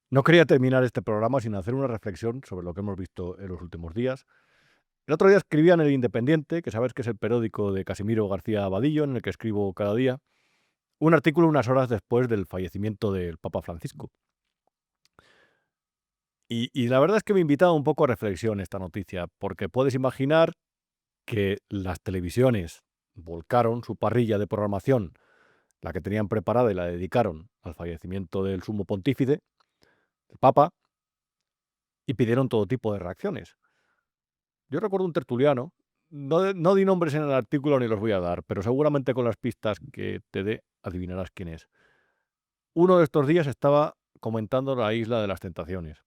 No quería terminar este programa sin hacer una reflexión sobre lo que hemos visto en los últimos días. El otro día escribía en El Independiente, que sabes que es el periódico de Casimiro García Abadillo, en el que escribo cada día, un artículo unas horas después del fallecimiento del Papa Francisco. Y la verdad es que me invitaba un poco a reflexión esta noticia, porque puedes imaginar que las televisiones volcaron su parrilla de programación, la que tenían preparada y la dedicaron al fallecimiento del sumo pontífice, el Papa, y pidieron todo tipo de reacciones. Yo recuerdo un tertuliano, no di nombres en el artículo ni los voy a dar, pero seguramente con las pistas que te dé adivinarás quién es. Uno de estos días estaba comentando la Isla de las Tentaciones.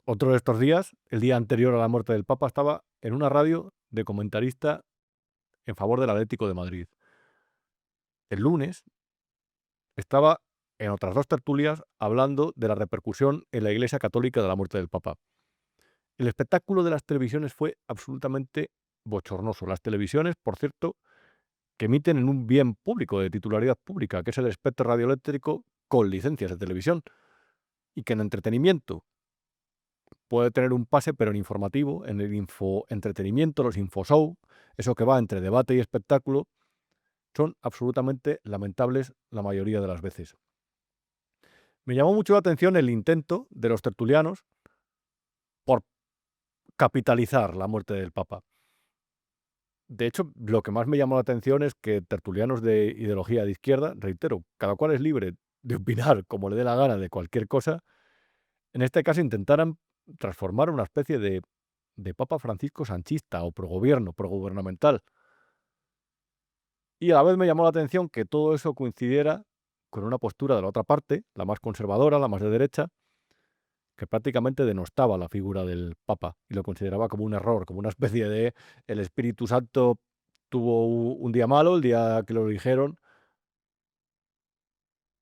Otro de estos días, el día anterior a la muerte del Papa, estaba en una radio de comentarista en favor del Atlético de Madrid. El lunes estaba en otras dos tertulias hablando de la repercusión en la Iglesia Católica de la muerte del Papa. El espectáculo de las televisiones fue absolutamente bochornoso. Las televisiones, por cierto, que emiten en un bien público de titularidad pública, que es el espectro radioeléctrico con licencias de televisión, y que en entretenimiento puede tener un pase, pero en informativo, en el infoentretenimiento, los infoshow, eso que va entre debate y espectáculo, son absolutamente lamentables la mayoría de las veces. Me llamó mucho la atención el intento de los tertulianos por capitalizar la muerte del Papa. De hecho, lo que más me llamó la atención es que tertulianos de ideología de izquierda, reitero, cada cual es libre de opinar como le dé la gana de cualquier cosa, en este caso intentaran transformar una especie de Papa Francisco sanchista o progobierno, progubernamental. Y a la vez me llamó la atención que todo eso coincidiera con una postura de la otra parte, la más conservadora, la más de derecha, que prácticamente denostaba la figura del Papa y lo consideraba como un error, como una especie de el Espíritu Santo tuvo un día malo, el día que lo dijeron,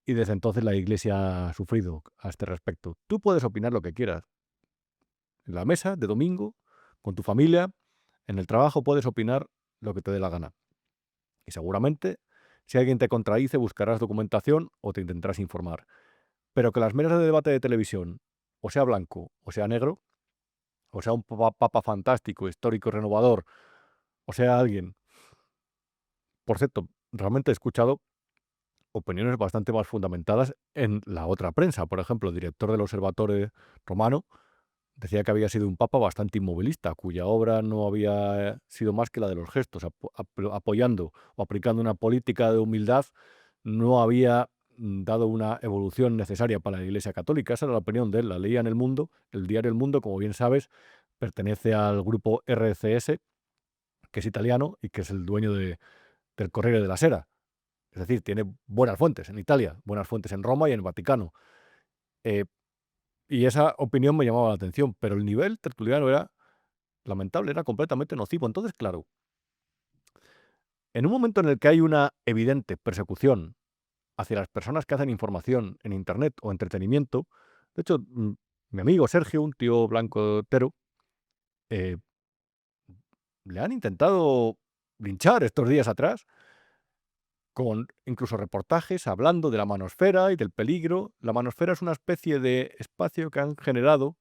y desde entonces la Iglesia ha sufrido a este respecto. Tú puedes opinar lo que quieras. En la mesa de domingo, con tu familia, en el trabajo puedes opinar lo que te dé la gana. Y seguramente, si alguien te contradice, buscarás documentación o te intentarás informar. Pero que las mesas de debate de televisión, o sea blanco o sea negro, o sea un papa fantástico, histórico, renovador, o sea alguien. Por cierto, realmente he escuchado opiniones bastante más fundamentadas en la otra prensa. Por ejemplo, el director del Observatorio Romano decía que había sido un papa bastante inmovilista, cuya obra no había sido más que la de los gestos, apoyando o aplicando una política de humildad, no había dado una evolución necesaria para la Iglesia Católica. Esa era la opinión de él, la leía en El Mundo. El diario El Mundo, como bien sabes, pertenece al grupo RCS, que es italiano y que es el dueño del Corriere della Sera. Es decir, tiene buenas fuentes en Italia, buenas fuentes en Roma y en el Vaticano. Y esa opinión me llamaba la atención, pero el nivel tertuliano era lamentable, era completamente nocivo. Entonces, claro, en un momento en el que hay una evidente persecución hacia las personas que hacen información en Internet o entretenimiento, de hecho, mi amigo Sergio, un tío blanco hetero, eh, le han intentado linchar estos días atrás, con incluso reportajes hablando de la manosfera y del peligro. La manosfera es una especie de espacio que han generado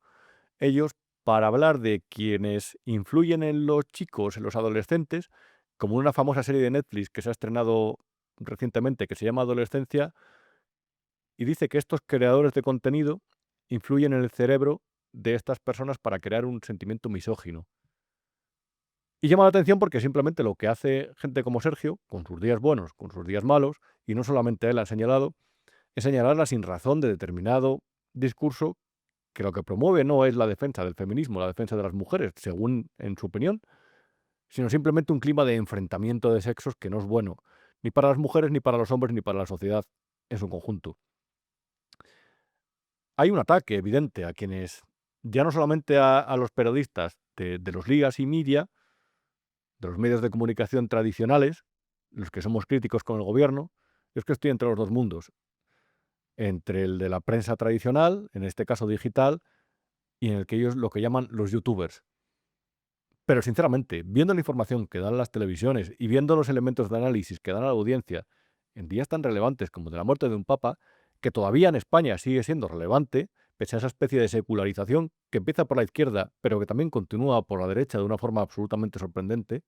ellos para hablar de quienes influyen en los chicos, en los adolescentes, como una famosa serie de Netflix que se ha estrenado recientemente, que se llama Adolescencia, y dice que estos creadores de contenido influyen en el cerebro de estas personas para crear un sentimiento misógino. Y llama la atención porque simplemente lo que hace gente como Sergio, con sus días buenos, con sus días malos, y no solamente él ha señalado, es señalar la sinrazón de determinado discurso que lo que promueve no es la defensa del feminismo, la defensa de las mujeres, según en su opinión, sino simplemente un clima de enfrentamiento de sexos que no es bueno, ni para las mujeres, ni para los hombres, ni para la sociedad en su conjunto. Hay un ataque evidente a quienes, ya no solamente a los periodistas de los ligas y media, de los medios de comunicación tradicionales, los que somos críticos con el gobierno. Yo es que estoy entre los dos mundos, entre el de la prensa tradicional, en este caso digital, y en el que ellos lo que llaman los youtubers. Pero sinceramente, viendo la información que dan las televisiones y viendo los elementos de análisis que dan a la audiencia en días tan relevantes como de la muerte de un papa, que todavía en España sigue siendo relevante, pese a esa especie de secularización que empieza por la izquierda, pero que también continúa por la derecha de una forma absolutamente sorprendente,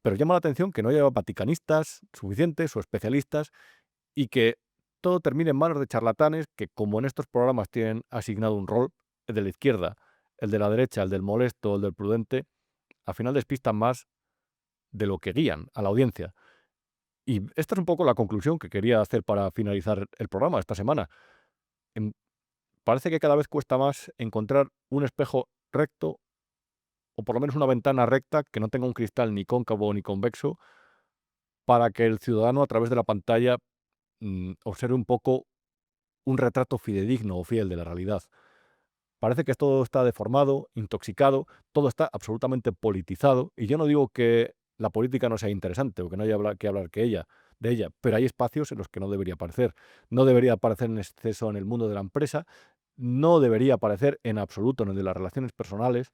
pero llama la atención que no haya vaticanistas suficientes o especialistas y que todo termine en manos de charlatanes que, como en estos programas tienen asignado un rol, el de la izquierda, el de la derecha, el del molesto, el del prudente, al final despistan más de lo que guían a la audiencia. Y esta es un poco la conclusión que quería hacer para finalizar el programa esta semana. Parece que cada vez cuesta más encontrar un espejo recto, o por lo menos una ventana recta que no tenga un cristal ni cóncavo ni convexo, para que el ciudadano a través de la pantalla observe un poco un retrato fidedigno o fiel de la realidad. Parece que todo está deformado, intoxicado, todo está absolutamente politizado, y yo no digo que la política no sea interesante o que no haya que hablar de ella, pero hay espacios en los que no debería aparecer. No debería aparecer en exceso en el mundo de la empresa, no debería aparecer en absoluto en el de las relaciones personales,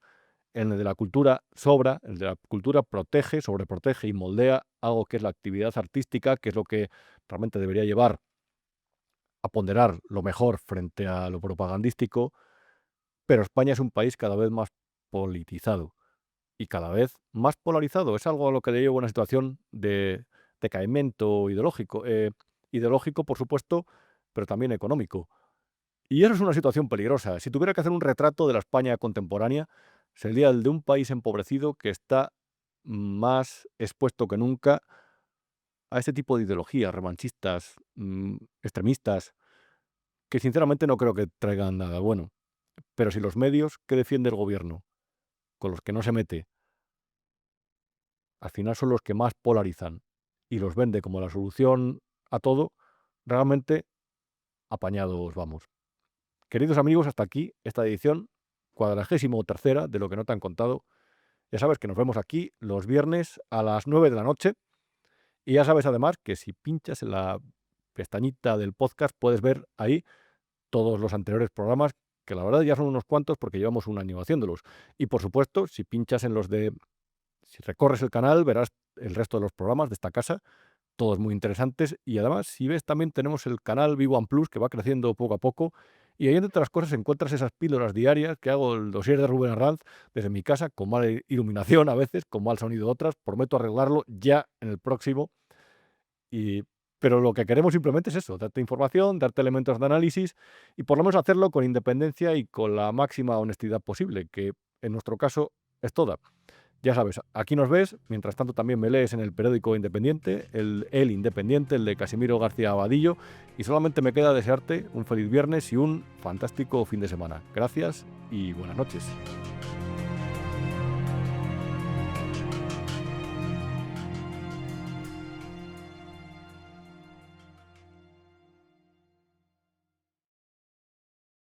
en el de la cultura sobra, el de la cultura protege, sobreprotege y moldea algo que es la actividad artística, que es lo que realmente debería llevar a ponderar lo mejor frente a lo propagandístico. Pero España es un país cada vez más politizado y cada vez más polarizado. Es algo a lo que le lleva una situación de decaimiento ideológico. Ideológico, por supuesto, pero también económico. Y eso es una situación peligrosa. Si tuviera que hacer un retrato de la España contemporánea, sería el de un país empobrecido que está más expuesto que nunca a este tipo de ideologías revanchistas, extremistas, que sinceramente no creo que traigan nada bueno. Pero si los medios que defiende el gobierno, con los que no se mete, al final son los que más polarizan y los vende como la solución a todo, realmente apañados vamos. Queridos amigos, hasta aquí esta edición 43ª de Lo que no te han contado. Ya sabes que nos vemos aquí los viernes a las 9 de la noche. Y ya sabes además que si pinchas en la pestañita del podcast puedes ver ahí todos los anteriores programas, que la verdad ya son unos cuantos porque llevamos un año haciéndolos. Y por supuesto, si pinchas en si recorres el canal, verás el resto de los programas de esta casa, todos muy interesantes. Y además, si ves, también tenemos el canal Vivo Plus, que va creciendo poco a poco. Y ahí, entre otras cosas, encuentras esas píldoras diarias que hago el dossier de Rubén Arranz desde mi casa, con mala iluminación a veces, con mal sonido otras. Prometo arreglarlo ya en el próximo. Pero lo que queremos simplemente es eso, darte información, darte elementos de análisis y por lo menos hacerlo con independencia y con la máxima honestidad posible, que en nuestro caso es toda. Ya sabes, aquí nos ves, mientras tanto también me lees en el periódico Independiente, el Independiente, el de Casimiro García Abadillo, y solamente me queda desearte un feliz viernes y un fantástico fin de semana. Gracias y buenas noches.